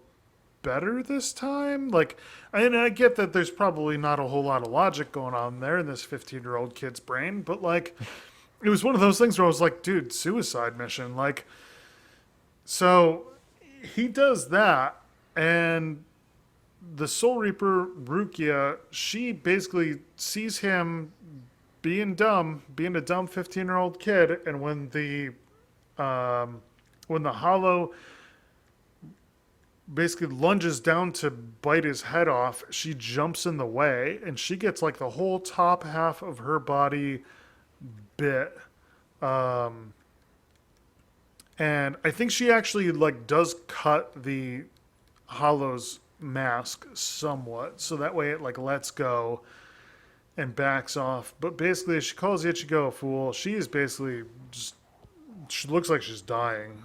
better this time? Like, and I get that there's probably not a whole lot of logic going on there in this 15-year-old kid's brain, but like, it was one of those things where I was like, dude, suicide mission. Like, so he does that, and the Soul Reaper, Rukia, she basically sees him being dumb, being a dumb 15-year-old kid, and when the Hollow basically lunges down to bite his head off, she jumps in the way, and she gets like the whole top half of her body bit. And I think she actually like does cut the Hollow's mask somewhat, so that way it like lets go and backs off. But basically, she calls Ichigo a fool. She is basically just, she looks like she's dying.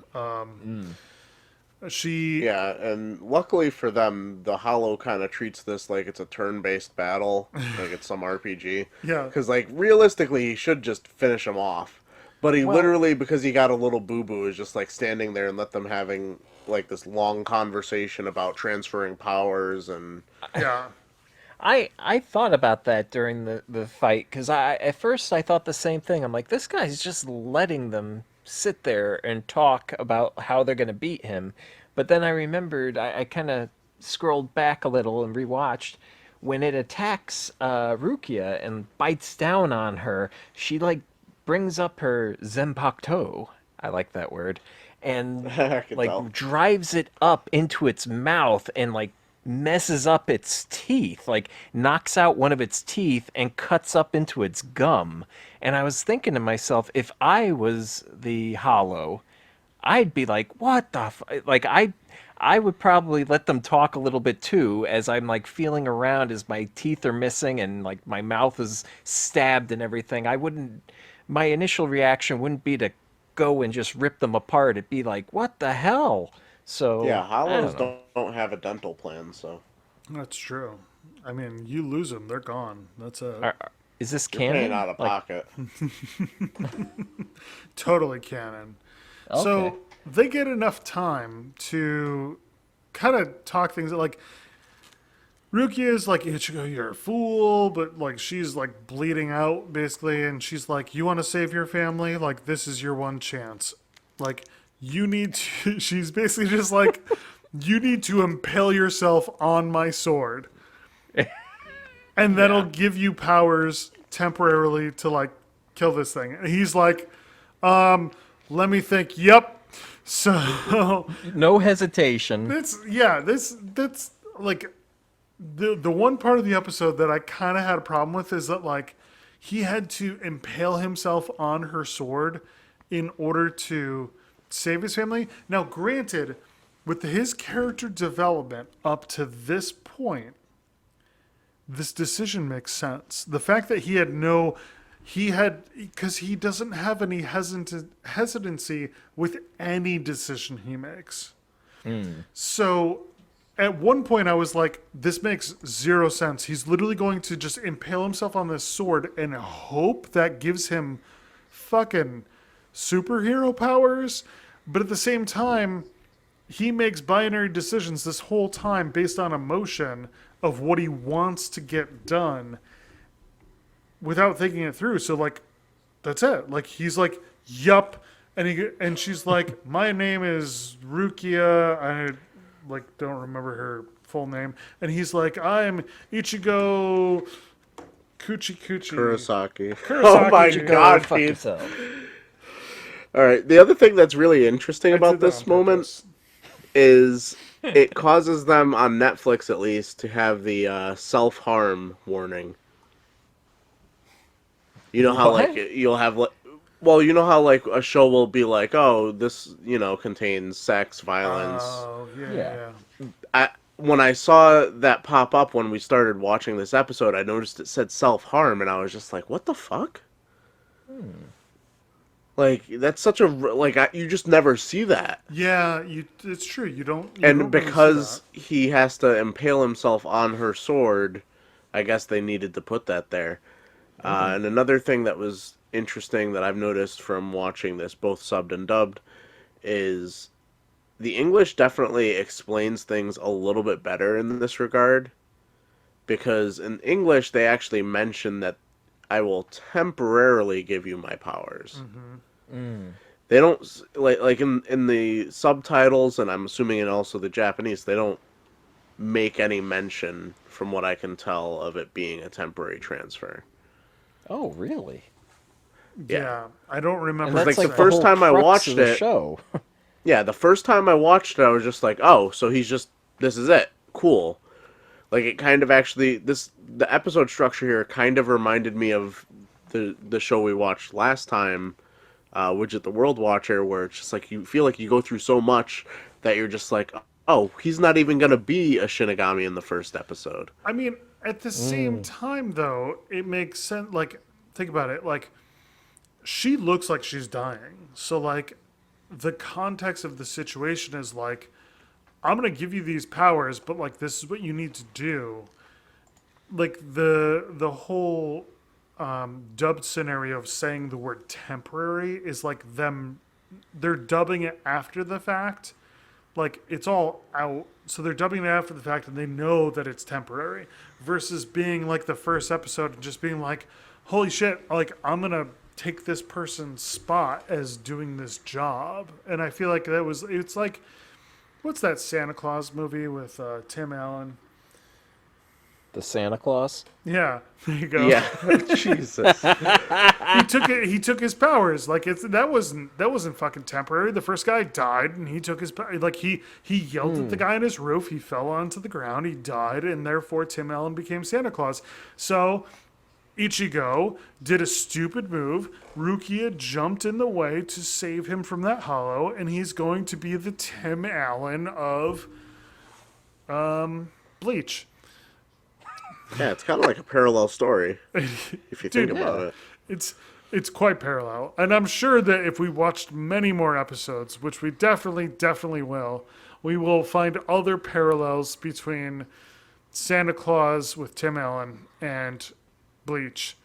Yeah, and luckily for them, the Hollow kind of treats this like it's a turn-based battle, like it's some RPG. Yeah. Because, like, realistically, he should just finish him off. But he literally, because he got a little boo-boo, is just, like, standing there and let them having, like, this long conversation about transferring powers and... Yeah. I thought about that during the fight, because at first I thought the same thing. I'm like, this guy's just letting them sit there and talk about how they're going to beat him. But then I remembered, I kind of scrolled back a little and rewatched. When it attacks Rukia and bites down on her, she like brings up her Zanpakuto. I like that word. And like tell. drives it up into its mouth and like messes up its teeth, like knocks out one of its teeth and cuts up into its gum. And I was thinking to myself, if I was the Hollow, I'd be like, what the like I would probably let them talk a little bit too, as I'm like feeling around as my teeth are missing and like my mouth is stabbed and everything. I wouldn't, my initial reaction wouldn't be to go and just rip them apart. It'd be like, what the hell? So Yeah, Hollows I don't know. don't have a dental plan, so... That's true. I mean, you lose them, they're gone. That's a Is this You're canon? paying out of Like, pocket. totally canon. okay. So they get enough time to kind of talk things like Rukia is like, Ichigo, you're a fool, but like she's like bleeding out basically, and she's like, you want to save your family? Like this is your one chance. Like you need to. She's basically just like, you need to impale yourself on my sword, and that'll give you powers temporarily to like kill this thing. And he's like, let me think. Yep. So No hesitation. that's like the one part of the episode that I kind of had a problem with is that like he had to impale himself on her sword in order to save his family. Now, granted, with his character development up to this point, this decision makes sense. The fact that because he doesn't have any hesitancy with any decision he makes. So at one point I was like, this makes zero sense. He's literally going to just impale himself on this sword and hope that gives him fucking superhero powers. But at the same time, he makes binary decisions this whole time based on emotion of what he wants to get done without thinking it through. So like, that's it. Like he's like, yup. And she's like, my name is Rukia. I like don't remember her full name. And he's like, I'm Ichigo Kurosaki. Kurosaki. Oh my Go god, fuck Pete. yourself. Alright, the other thing that's really interesting I about did that this on moment purpose. is it causes them on Netflix at least to have the self-harm warning. You know how What? like you'll have well, you know how like a show will be like, oh, this contains sex, violence. Oh yeah, Yeah. I when I saw that pop up when we started watching this episode, I noticed it said self-harm, and I was just like, what the fuck? Like that's such a you just never see that. yeah. It's true. You don't. You And don't really see because that. he has to impale himself on her sword, I guess they needed to put that there. And another thing that was interesting that I've noticed from watching this, both subbed and dubbed, is the English definitely explains things a little bit better in this regard. Because in English, they actually mention that I will temporarily give you my powers. They don't like in the subtitles, and I'm assuming in also the Japanese, they don't make any mention, from what I can tell, of it being a temporary transfer. Oh, really? Yeah, I don't remember. And that's like like the first whole time I crux watched of the it- show. Yeah, the first time I watched it, I was just like, oh, so this is it. Cool. Like, it kind of actually, the episode structure here kind of reminded me of the show we watched last time, Widget the World Watcher, where it's just like, you feel like you go through so much that you're just like, oh, he's not even going to be a Shinigami in the first episode. I mean, at the same time, though, it makes sense. Like, think about it. Like, she looks like she's dying. So, like, the context of the situation is like, I'm going to give you these powers, but, like, this is what you need to do. Like, the whole dubbed scenario of saying the word temporary is like they're dubbing it after the fact. Like, it's all out, so they're dubbing it after the fact, and they know that it's temporary. Versus being like the first episode and just being like, "Holy shit! Like, I'm gonna take this person's spot as doing this job." And I feel like it's like, what's that Santa Claus movie with Tim Allen? The Santa Claus? Yeah, there you go. Yeah. Jesus. He took his powers. Like, that wasn't fucking temporary. The first guy died, and he took his like he yelled at the guy on his roof. He fell onto the ground. He died, and therefore Tim Allen became Santa Claus. So Ichigo did a stupid move. Rukia jumped in the way to save him from that hollow, and he's going to be the Tim Allen of Bleach. Yeah, it's kind of like a parallel story, if you think about it. It's quite parallel, and I'm sure that if we watched many more episodes, which we definitely will, we will find other parallels between Santa Claus with Tim Allen and Bleach.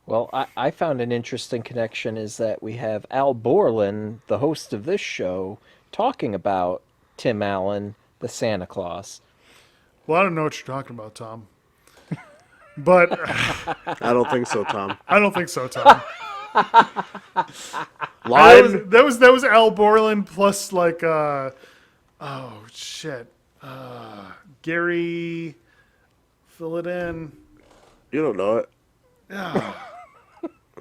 Well, I found an interesting connection is that we have Al Borland, the host of this show, talking about Tim Allen, the Santa Claus. Well, I don't know what you're talking about, Tom. But I don't think so, Tom. I don't think so, Tom. Line. That was Al Borland plus like Gary, fill it in. You don't know it. Yeah.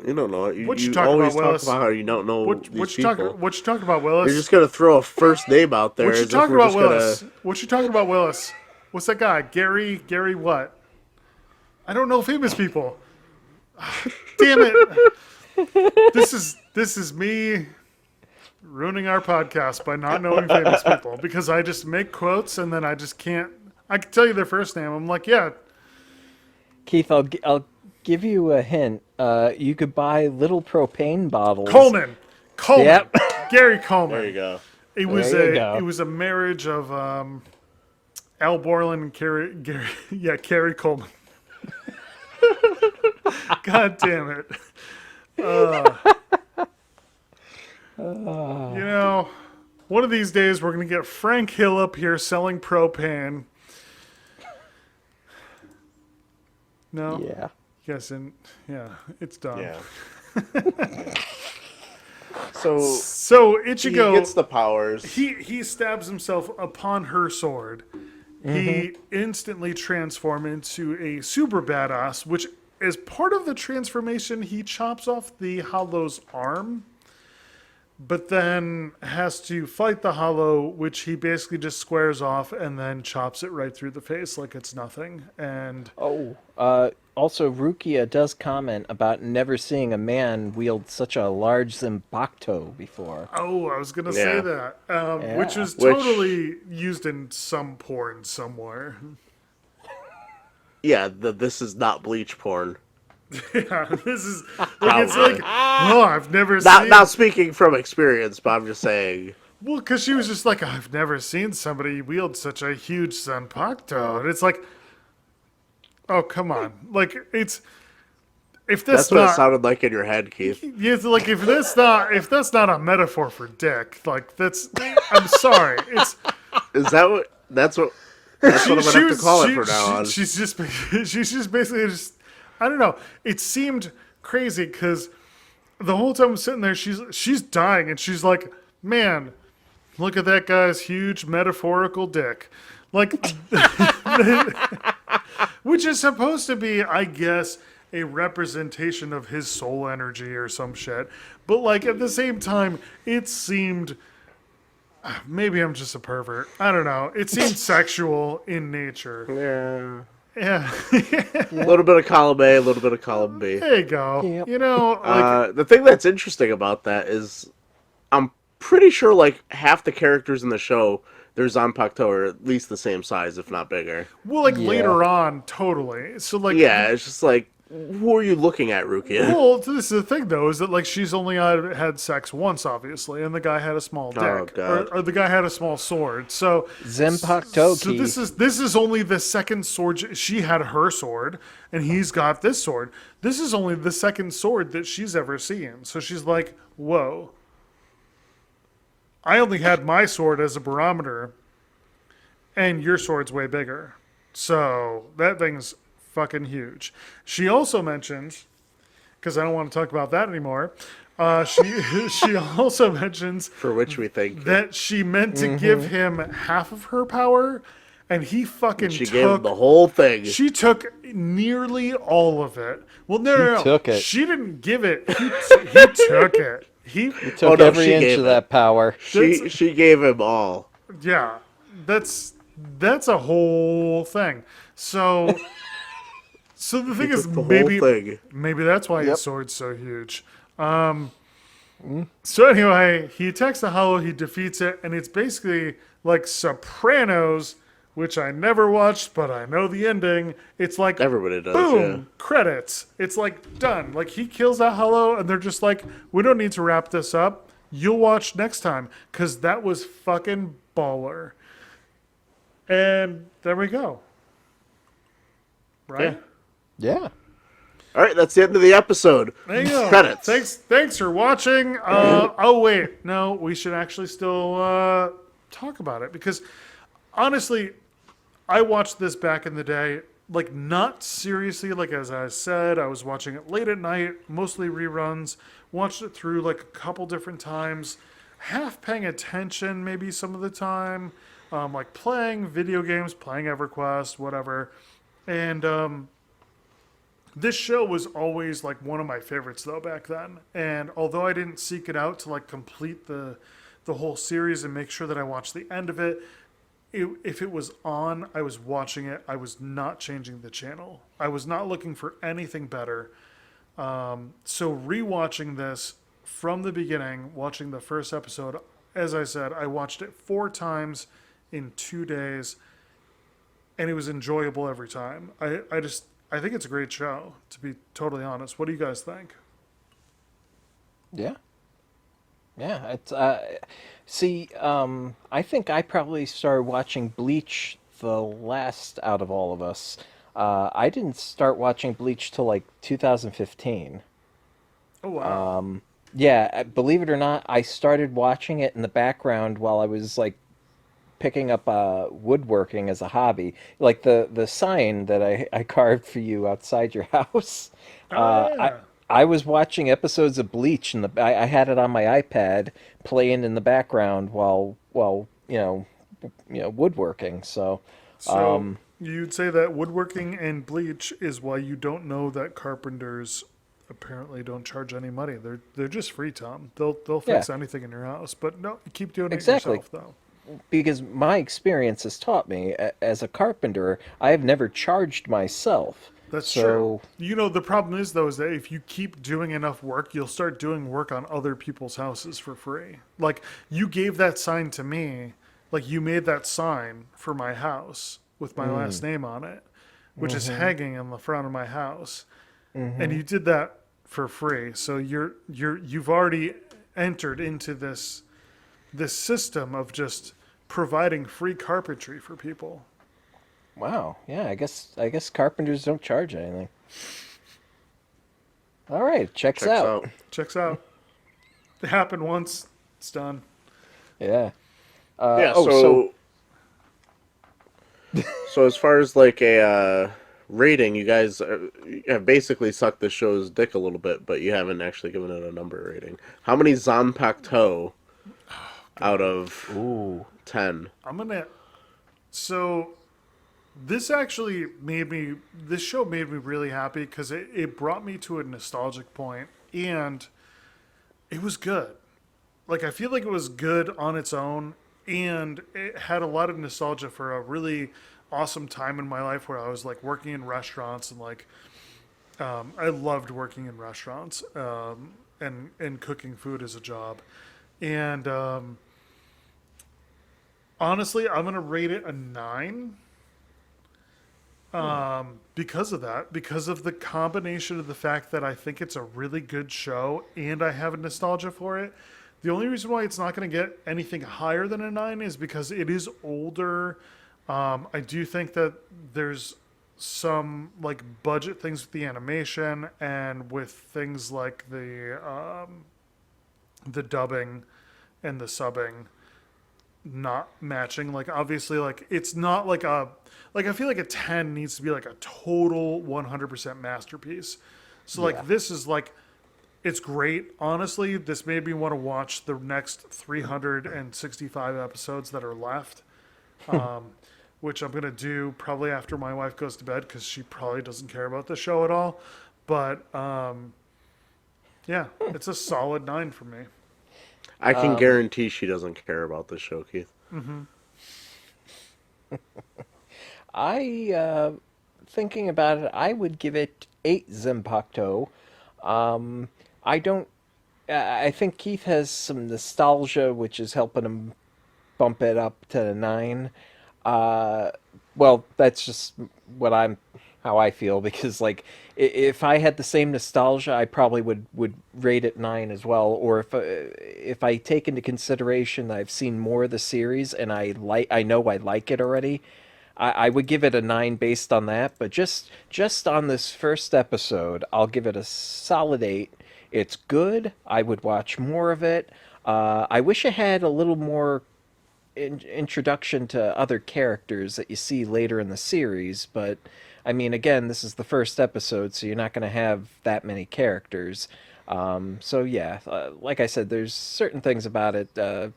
You don't know it. What you you talking always about, talk Willis? about how you don't know What these you people. what you talking about, Willis? You're just gonna throw a first name out there. What you as if talking we're about, just gonna- Willis? What you talking about, Willis? What's that guy? Gary what? I don't know famous people. Damn it. This is me ruining our podcast by not knowing famous people because I just make quotes and then I just can't. I can tell you their first name. I'm like, yeah. Keith, I'll give you a hint. You could buy little propane bottles. Coleman. Yep. Gary Coleman. There you go. It was There you go. it was a marriage of Al Borland and Carrie Coleman. God damn it. You know, one of these days we're going to get Frank Hill up here selling propane. No? Yeah. Yes, and yeah, it's done. Yeah. So So he Ichigo gets the powers. he stabs himself upon her sword. He instantly transforms into a super badass, which as part of the transformation, he chops off the Hollow's arm, but then has to fight the Hollow, which he basically just squares off and then chops it right through the face like it's nothing. And Oh, also Rukia does comment about never seeing a man wield such a large Zanbakuto before. oh, I was gonna say Yeah. that, which was Which- totally used in some porn somewhere. Yeah, this is not Bleach porn. Yeah, this is like it's like, oh, I've never Not seen. not speaking from experience, but I'm just saying. Well, because she was just like, I've never seen somebody wield such a huge Zanpakuto. And it's like, oh, come on. Like, it's if That's that's what it not sounded like in your head, Keith. like if that's not a metaphor for dick, like that's I'm sorry. It's Is that what? That's what I'm gonna have to call it from now on. she's just basically just I don't know. It seemed crazy because the whole time I'm sitting there, she's dying, and she's like, "Man, look at that guy's huge metaphorical dick," like, which is supposed to be, I guess, a representation of his soul energy or some shit. But like at the same time, it seemed. Maybe I'm just a pervert. I don't know. It seemed sexual in nature. Yeah. Yeah. A little bit of column A, a little bit of column B. There you go. Yep. You know, like The thing that's interesting about that is I'm pretty sure like half the characters in the show, their Zanpakuto are at least the same size, if not bigger. well, like Yeah. later on, totally. So like, Yeah, it's just like, who are you looking at, Rukia? well, this is the thing though, is that like she's only had sex once, obviously, and the guy had a small dick, Oh, God. or the guy had a small sword. So Zanpakuto, So this is only the second sword. She had her sword, and he's got this sword. This is only the second sword that she's ever seen. So she's like, "Whoa! I only had my sword as a barometer, and your sword's way bigger. So that thing's fucking huge." She also mentions, because I don't want to talk about that anymore. She also mentions For which we think that she meant to give him half of her power, and he fucking she took gave him the whole thing. She took nearly all of it. Well, no. took it. She didn't give it. He took it. He Took no, every she inch gave of it. that power. She gave him all. yeah. That's a whole thing. So the thing is, took the whole maybe thing. maybe that's why Yep. his sword's so huge. So anyway, he attacks the Hollow, he defeats it, and it's basically like Sopranos, which I never watched, but I know the ending. It's like Everybody does, boom, credits. It's like done. Like he kills that Hollow, and they're just like, we don't need to wrap this up. You'll watch next time, because that was fucking baller. And there we go. Right? Yeah. All right, that's the end of the episode. There you go. Credits. Thanks for watching. Oh wait, no, we should actually still talk about it, because honestly, I watched this back in the day, like not seriously. Like as I said, I was watching it late at night, mostly reruns. Watched it through like a couple different times, half paying attention maybe some of the time, like playing video games, playing EverQuest, whatever, and this show was always like one of my favorites though back then. And although I didn't seek it out to like complete the whole series and make sure that I watched the end of it, if it was on, I was watching it. I was not changing the channel. I was not looking for anything better. So rewatching this from the beginning, watching the first episode, as I said, I watched it 4 times in 2 days, and it was enjoyable every time. I think it's a great show, to be totally honest. What do you guys think? Yeah. Yeah. It's see, I think I probably started watching Bleach the last out of all of us. I didn't start watching Bleach till like 2015. Oh, wow. Yeah, believe it or not, I started watching it in the background while I was like picking up woodworking as a hobby, like the sign that I carved for you outside your house. Yeah. I was watching episodes of Bleach, and I had it on my iPad playing in the background while woodworking. So You'd say that woodworking and Bleach is why you don't know that carpenters apparently don't charge any money. They're just free, Tom. They'll fix anything in your house, but no, keep doing it Exactly. yourself though. because my experience has taught me as a carpenter, I have never charged myself. That's true. You know, the problem is, though, is that if you keep doing enough work, you'll start doing work on other people's houses for free. Like, you gave that sign to me. Like, you made that sign for my house with my last name on it, which is hanging in the front of my house. And you did that for free. So you've already entered into this system of just providing free carpentry for people. Wow. Yeah, I guess carpenters don't charge anything. All right, checks Checks out. out. Checks out. It happened once. It's done. Yeah. Yeah. Oh, so So as far as like a rating, you guys have basically sucked the show's dick a little bit, but you haven't actually given it a number rating. How many Zanpakuto out God. of ooh, 10? I'm gonna. So this actually made me. This show made me really happy because it brought me to a nostalgic point, and it was good. Like I feel like it was good on its own, and it had a lot of nostalgia for a really awesome time in my life where I was like working in restaurants and like I loved working in restaurants and cooking food as a job. And honestly, I'm gonna rate it a 9 because of that, because of the combination of the fact that I think it's a really good show and I have a nostalgia for it. The only reason why it's not going to get anything higher than a 9 is because it is older. I do think that there's some like budget things with the animation and with things like the dubbing and the subbing not matching. Like obviously, like it's not like a like I feel like a 10 needs to be like a total 100% masterpiece. So yeah. like this is like it's great. Honestly, this made me want to watch the next 365 episodes that are left, which I'm gonna do probably after my wife goes to bed because she probably doesn't care about the show at all. But yeah, it's a solid 9 for me. I can guarantee she doesn't care about this show, Keith. I thinking about it, I would give it 8 Zimpacto. I don't. I think Keith has some nostalgia, which is helping him bump it up to the 9. Uh, well, that's just what I'm, how I feel because like if I had the same nostalgia, I probably would rate it 9 as well. Or if I take into consideration that I've seen more of the series and I know I like it already, I would give it a 9 based on that. But just on this first episode, I'll give it a solid 8. It's good. I would watch more of it. I wish it had a little more introduction to other characters that you see later in the series, but I mean, again, this is the first episode, so you're not going to have that many characters. So yeah, like I said, there's certain things about it that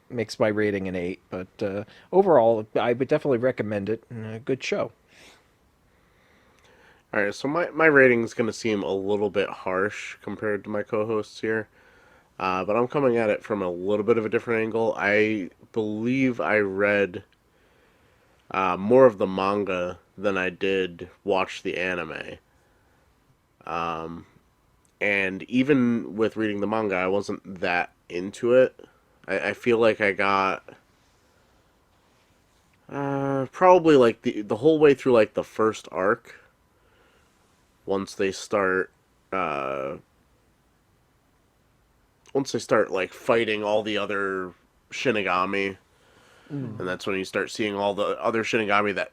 makes my rating an 8, but overall, I would definitely recommend it. A good show. All right, so my rating is going to seem a little bit harsh compared to my co-hosts here, but I'm coming at it from a little bit of a different angle. I believe I read more of the manga than I did watch the anime. And even with reading the manga, I wasn't that into it. I feel like I got probably like the whole way through like the first arc. Once they start, uh, once they start like fighting all the other Shinigami, and that's when you start seeing all the other Shinigami that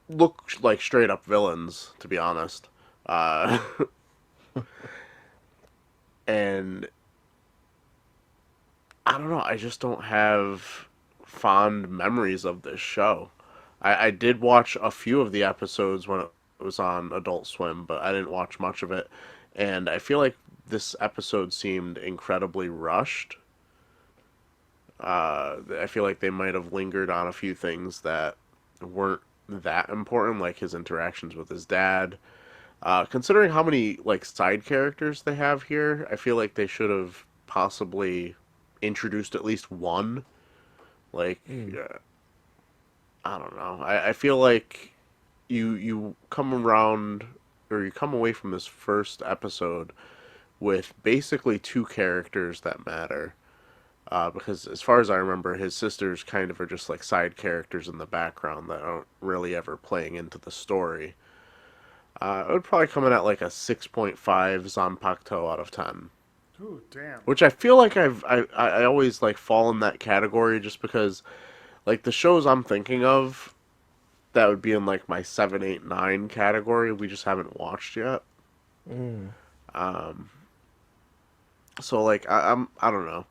look like straight up villains, to be honest. Uh, and I don't know. I just don't have fond memories of this show. I did watch a few of the episodes when it was on Adult Swim, but I didn't watch much of it. And I feel like this episode seemed incredibly rushed. I feel like they might have lingered on a few things that weren't that important, like his interactions with his dad. Considering how many like side characters they have here, I feel like they should have possibly introduced at least one. Like, Mm. I don't know. I feel like you come around or you come away from this first episode with basically two characters that matter. Because as far as I remember, his sisters kind of are just like side characters in the background that aren't really ever playing into the story. I would probably come in at like a 6.5 Zanpakuto out of 10. Ooh, damn. Which I feel like I always like fall in that category just because like the shows I'm thinking of that would be in like my 7, 8, 9 category we just haven't watched yet. So like I don't know.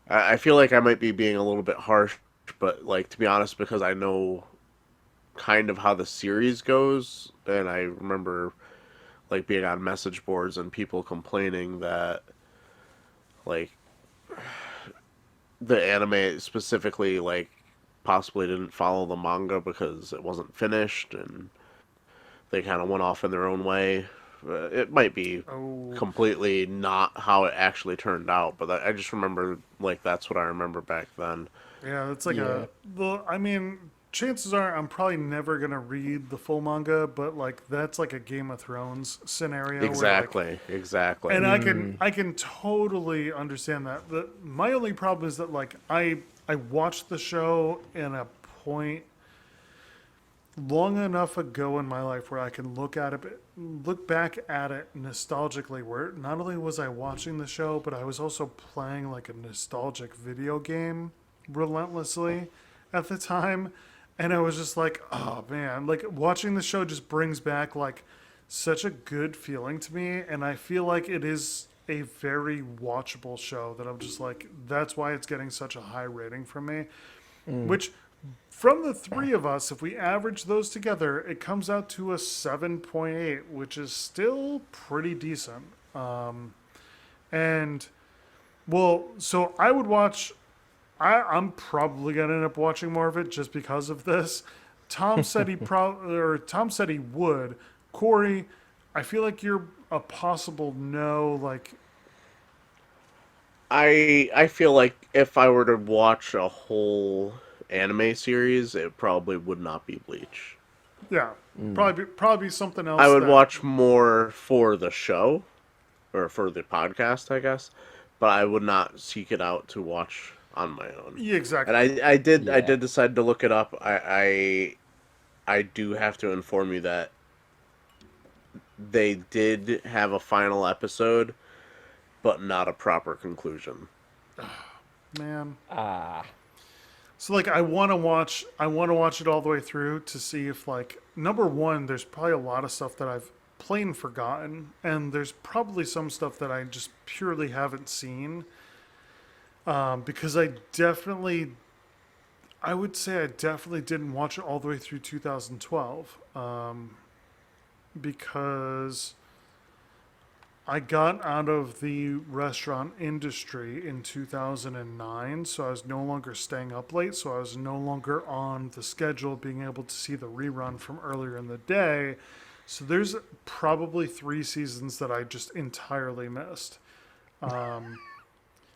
I feel like I might be being a little bit harsh, but like to be honest, because I know kind of how the series goes, and I remember like being on message boards and people complaining that like the anime specifically like possibly didn't follow the manga because it wasn't finished and they kind of went off in their own way. It might be Oh, completely not how it actually turned out, but I just remember like that's what I remember back then. yeah, it's like Yeah. well, I mean, chances are I'm probably never gonna read the full manga, but like that's like a Game of Thrones scenario where like, Exactly, exactly. and I can totally understand that. My only problem is that like I watched the show in a point long enough ago in my life where I can look back at it nostalgically. Where not only was I watching the show, but I was also playing like a nostalgic video game relentlessly at the time, and I was just like, oh man, like watching the show just brings back like such a good feeling to me, and I feel like it is a very watchable show that I'm just like, that's why it's getting such a high rating from me. Which, from the three of us, if we average those together, it comes out to a 7.8, which is still pretty decent. And, well, so I would watch, I'm probably going to end up watching more of it just because of this. Tom said he would. Corey, I feel like you're a possible no, like, I feel like if I were to watch a whole anime series, it probably would not be Bleach. yeah, probably something I else would that, watch more for the show or for the podcast, I guess, but I would not seek it out to watch on my own. yeah, And exactly. I Yeah. did decide to look it up. I do have to inform you that they did have a final episode, but not a proper conclusion. Man. Ah. So like I want to watch it all the way through to see if like number one, there's probably a lot of stuff that I've plain forgotten, and there's probably some stuff that I just purely haven't seen. Because I would say I definitely didn't watch it all the way through 2012. Because I got out of the restaurant industry in 2009, so I was no longer staying up late, so I was no longer on the schedule being able to see the rerun from earlier in the day. So there's probably 3 seasons that I just entirely missed.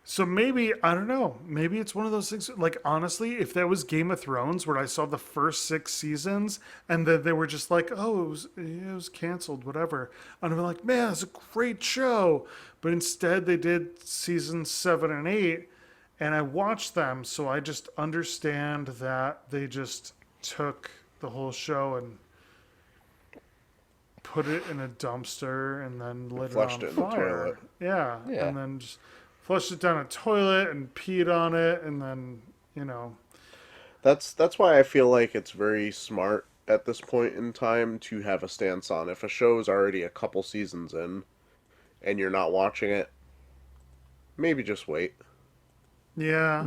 So maybe, I don't know, maybe it's one of those things. Like, honestly, if that was Game of Thrones, where I saw the first 6 seasons and then they were just like, oh, it was canceled, whatever. And I'm like, man, it's a great show. But instead, they did seasons 7 and 8, and I watched them. So I just understand that they just took the whole show and put it in a dumpster and then lit it Flushed on it in the fire. toilet. Yeah. Yeah. And then just flushed it down a toilet and peed on it, and then, you know, That's why I feel like it's very smart at this point in time to have a stance on if a show is already a couple seasons in and you're not watching it, maybe just wait. yeah.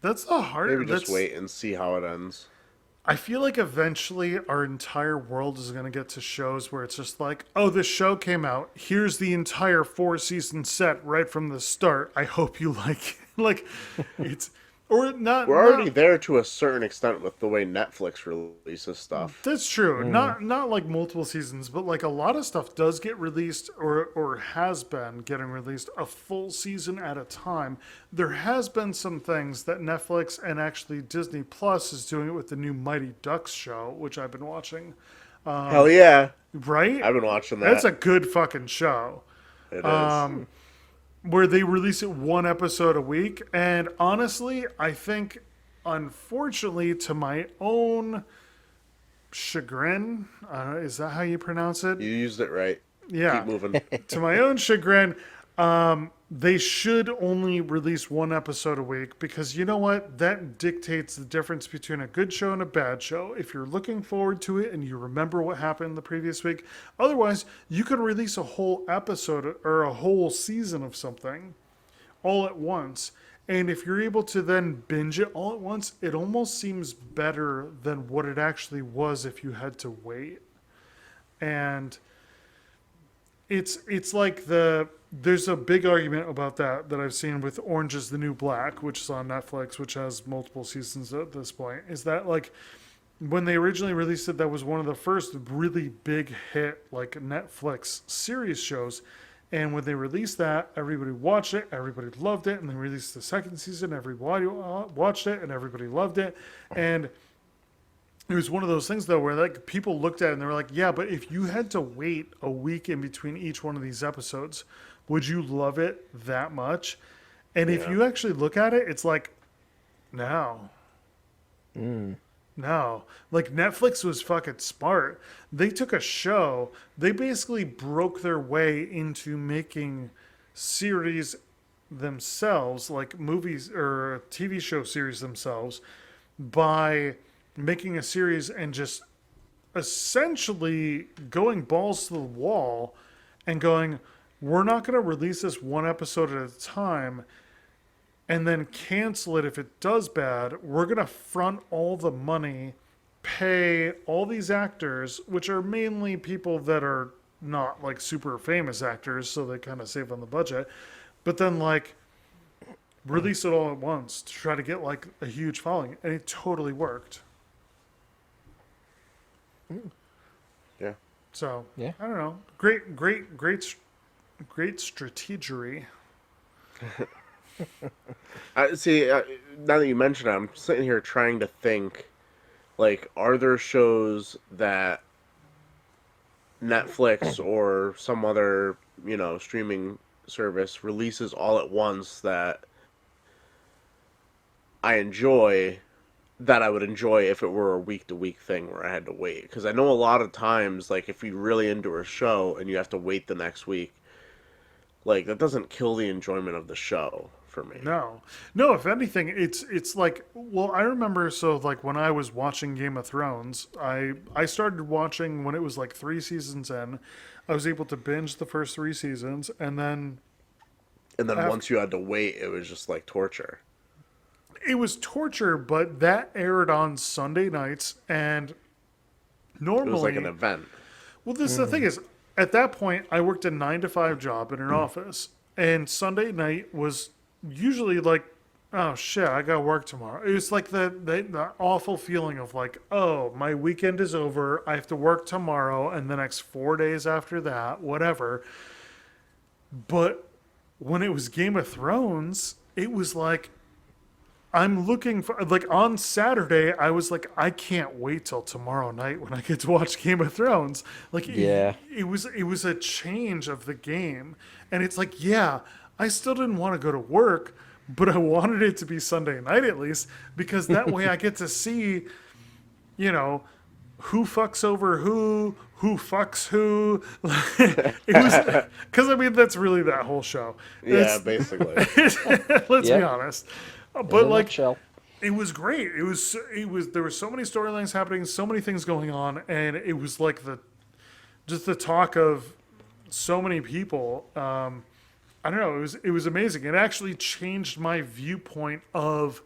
That's the Maybe hard. just That's. wait and see how it ends. I feel like eventually our entire world is going to get to shows where it's just like, oh, this show came out. Here's the entire 4 season set right from the start. I hope you like it. Like, it's or not. We're already Not there to a certain extent with the way Netflix releases stuff. That's true. Not like multiple seasons, but like a lot of stuff does get released or has been getting released a full season at a time. There has been some things that Netflix and actually Disney Plus is doing it with the new Mighty Ducks show, which I've been watching. Hell yeah. Right? I've been watching That's that. a good fucking show. It is. Where they release it one episode a week, and honestly, I think unfortunately to my own chagrin. Is that how you pronounce it? You used it right. Yeah. Keep moving. To my own chagrin, they should only release one episode a week because you know what? That dictates the difference between a good show and a bad show. If you're looking forward to it and you remember what happened the previous week, otherwise, you can release a whole episode or a whole season of something all at once. And if you're able to then binge it all at once, it almost seems better than what it actually was if you had to wait. And it's like there's a big argument about that I've seen with Orange is the New Black, which is on Netflix, which has multiple seasons at this point. Is that like when they originally released it, that was one of the first really big hit like Netflix series shows. And when they released that, everybody watched it, everybody loved it, and they released the second season, everybody watched it, and everybody loved it. And it was one of those things though where like people looked at it and they were like, yeah, but if you had to wait a week in between each one of these episodes, would you love it that much? And if you actually look at it, it's like, no. No. Like Netflix was fucking smart. They took a show, they basically broke their way into making series themselves, like movies or TV show series themselves, by making a series and just essentially going balls to the wall and going, we're not going to release this one episode at a time and then cancel it if it does bad. We're going to front all the money, pay all these actors, which are mainly people that are not like super famous actors, so they kind of save on the budget, but then like release it all at once to try to get like a huge following. And it totally worked. Yeah. So Yeah. I don't know. Great strategery. I see. Now that you mention it, I'm sitting here trying to think. Like, are there shows that Netflix or some other, streaming service releases all at once that I enjoy, that I would enjoy if it were a week-to-week thing where I had to wait? Because I know a lot of times, like, if you're really into a show and you have to wait the next week, like, that doesn't kill the enjoyment of the show for me. No, if anything, it's like, well, I remember, so like when I was watching Game of Thrones, I started watching when it was like 3 seasons in. I was able to binge the first 3 seasons, and then Once you had to wait, it was just like torture. it was torture, but that aired on Sunday nights, and normally It was like an event. Well, the thing is, at that point, I worked a 9 to 5 job in an office, and Sunday night was usually like, oh shit, I got to work tomorrow. It was like the awful feeling of like, oh, my weekend is over. I have to work tomorrow and the next 4 days after that, whatever. But when it was Game of Thrones, it was like, I'm looking for, like, on Saturday, I was like, I can't wait till tomorrow night when I get to watch Game of Thrones. Like, Yeah. it was a change of the game. And it's like, yeah, I still didn't want to go to work, but I wanted it to be Sunday night at least, because that way I get to see, who fucks over who fucks who. It was, because I mean, that's really that whole show. Yeah, basically. Let's be Yeah. In honest. a But like, nutshell. it was great. It was there were so many storylines happening, so many things going on, and it was like just the talk of so many people. I don't know. It was amazing. It actually changed my viewpoint of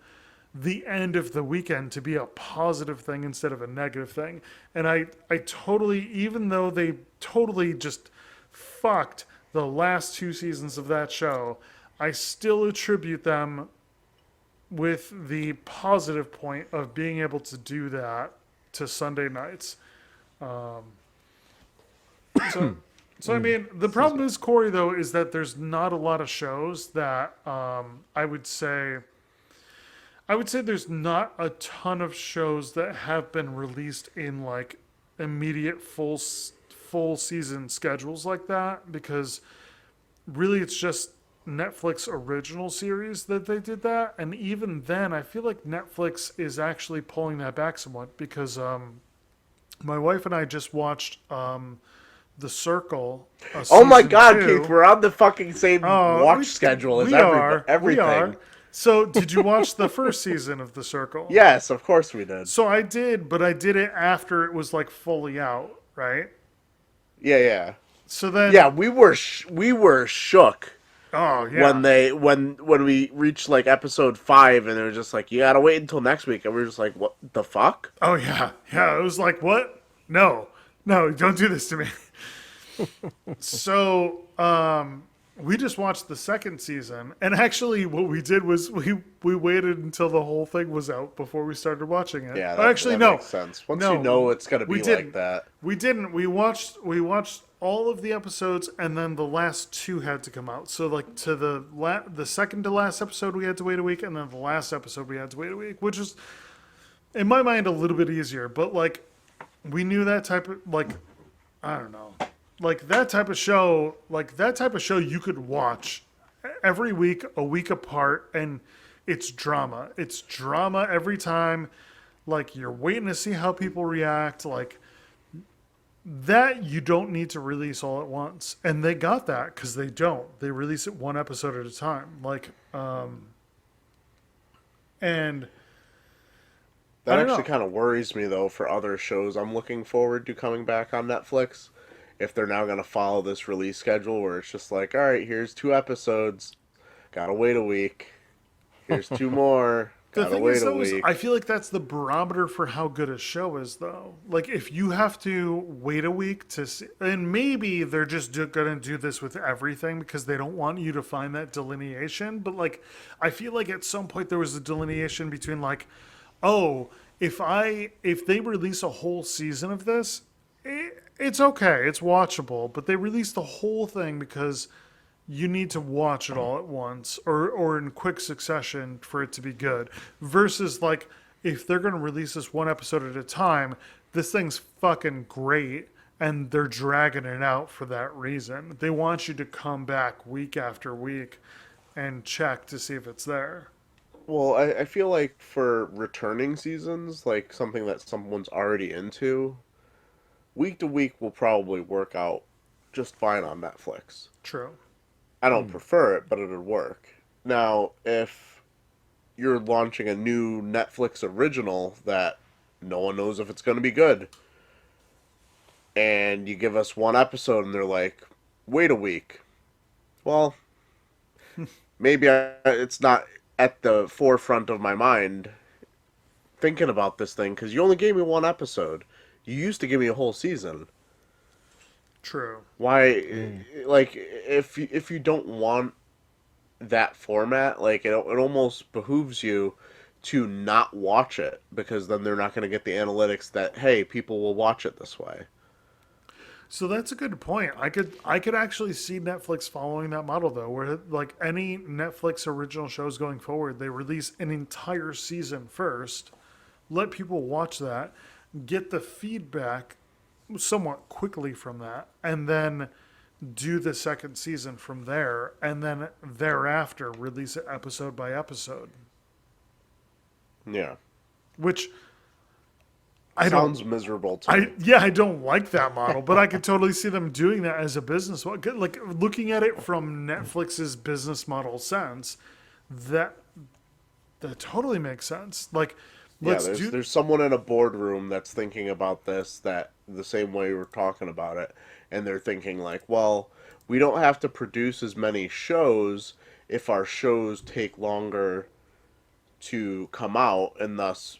the end of the weekend to be a positive thing instead of a negative thing. And I totally, even though they totally just fucked the last 2 seasons of that show, I still attribute them with the positive point of being able to do that to Sunday nights. So I mean, the problem is, Cory, though, is that there's not a lot of shows that I would say there's not a ton of shows that have been released in like immediate full season schedules like that, because really it's just Netflix original series that they did that. And even then, I feel like Netflix is actually pulling that back somewhat, because my wife and I just watched The Circle. Oh my Season God, 2. Keith, we're on the fucking same watch We- schedule as we are. everything. We are. So, did you watch the first season of The Circle? Yes, of course we did. So I did, but I did it after it was like fully out, right? Yeah, yeah. So then, Yeah, we were shook oh yeah, when we reached like episode 5, and they were just like, you gotta wait until next week, and we were just like, what the fuck? oh yeah, yeah. It was like, what? No, no, don't do this to me. So, we just watched the second season, and actually, what we did was we waited until the whole thing was out before we started watching it. Yeah, actually, that no, makes sense. Once no, you know it's gonna we be didn't. like that. We didn't. We watched all of the episodes, and then the last 2 had to come out. So like to the second to last episode, we had to wait a week, and then the last episode we had to wait a week, which is in my mind a little bit easier. But like we knew that type of like I don't know, like that type of show, you could watch every week, a week apart, and it's drama. It's drama every time. Like you're waiting to see how people react. Like that you don't need to release all at once, and they got that because they don't. They release it one episode at a time. Like, and That I don't actually know. kind of worries me though for other shows I'm looking forward to coming back on Netflix. If they're now gonna follow this release schedule where it's just like, all right, here's 2 episodes, gotta wait a week. Here's 2 more. The Gotta thing wait is, a though, is week. I feel like that's the barometer for how good a show is, though. Like, if you have to wait a week to see, and maybe they're just going to do this with everything because they don't want you to find that delineation. But, like, I feel like at some point there was a delineation between, like, oh, if they release a whole season of this, it's okay, it's watchable. But they release the whole thing because you need to watch it all at once or in quick succession for it to be good. Versus like if they're going to release this one episode at a time, this thing's fucking great and they're dragging it out for that reason. They want you to come back week after week and check to see if it's there. Well, I feel like for returning seasons, like something that someone's already into, week to week will probably work out just fine on Netflix. True. I don't prefer it, but it'll work. Now, if you're launching a new Netflix original that no one knows if it's going to be good, and you give us 1 episode and they're like, wait a week. Well, maybe it's not at the forefront of my mind thinking about this thing because you only gave me 1 episode. You used to give me a whole season. True. Why, like, if you don't want that format, like, it almost behooves you to not watch it because then they're not going to get the analytics that, hey, people will watch it this way. So that's a good point. I could actually see Netflix following that model though, where like any Netflix original shows going forward, they release an entire season first, let people watch that, get the feedback somewhat quickly from that, and then do the second season from there, and then thereafter release it episode by episode. Yeah. Which I don't. Sounds miserable to me. I don't like that model, but I could totally see them doing that as a business. Like looking at it from Netflix's business model sense, that totally makes sense. Like, Yeah, there's someone in a boardroom that's thinking about this that the same way we're talking about it, and they're thinking like, well, we don't have to produce as many shows if our shows take longer to come out, and thus,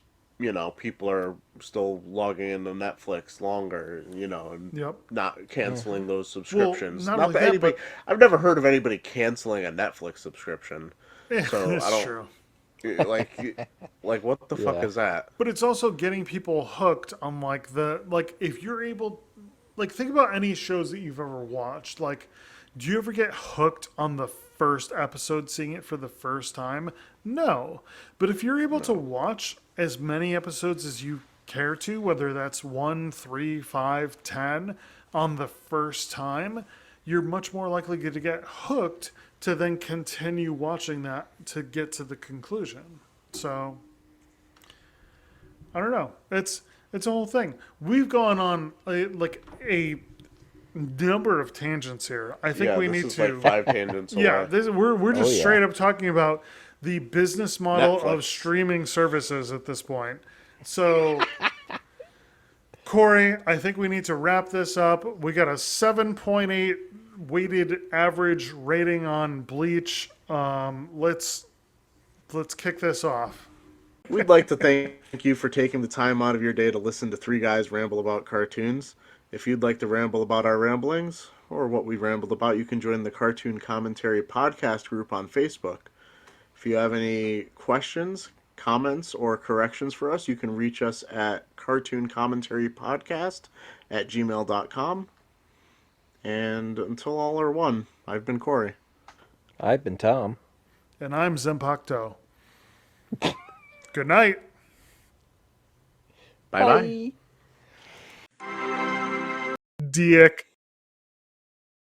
people are still logging into Netflix longer, and Yep. not canceling those subscriptions. not Not only that that, anybody, I've never heard of anybody canceling a Netflix subscription. So That's I don't true. like what the fuck Yeah. is that? But it's also getting people hooked on if you're able, like think about any shows that you've ever watched. Like, do you ever get hooked on the first episode, seeing it for the first time? No. But if you're able to watch as many episodes as you care to, whether that's 1, 3, 5, 10 on the first time, you're much more likely to get hooked to then continue watching that to get to the conclusion. So I don't know. It's a whole thing. We've gone on a number of tangents here. I think we this need is to. like 5 tangents away. Yeah, we're just yeah. straight up talking about the business model of Netflix. streaming services at this point. So, Cory, I think we need to wrap this up. We got a 7.8 weighted average rating on Bleach. Let's kick this off. We'd like to thank you for taking the time out of your day to listen to three guys ramble about cartoons. If you'd like to ramble about our ramblings, or what we rambled about, you can join the Cartoon Commentary Podcast group on Facebook. If you have any questions, comments, or corrections for us, you can reach us at cartooncommentarypodcast@gmail.com. And until all are one, I've been Cory. I've been Tom. And I'm Zempakto. Good night. Bye-bye. Dick.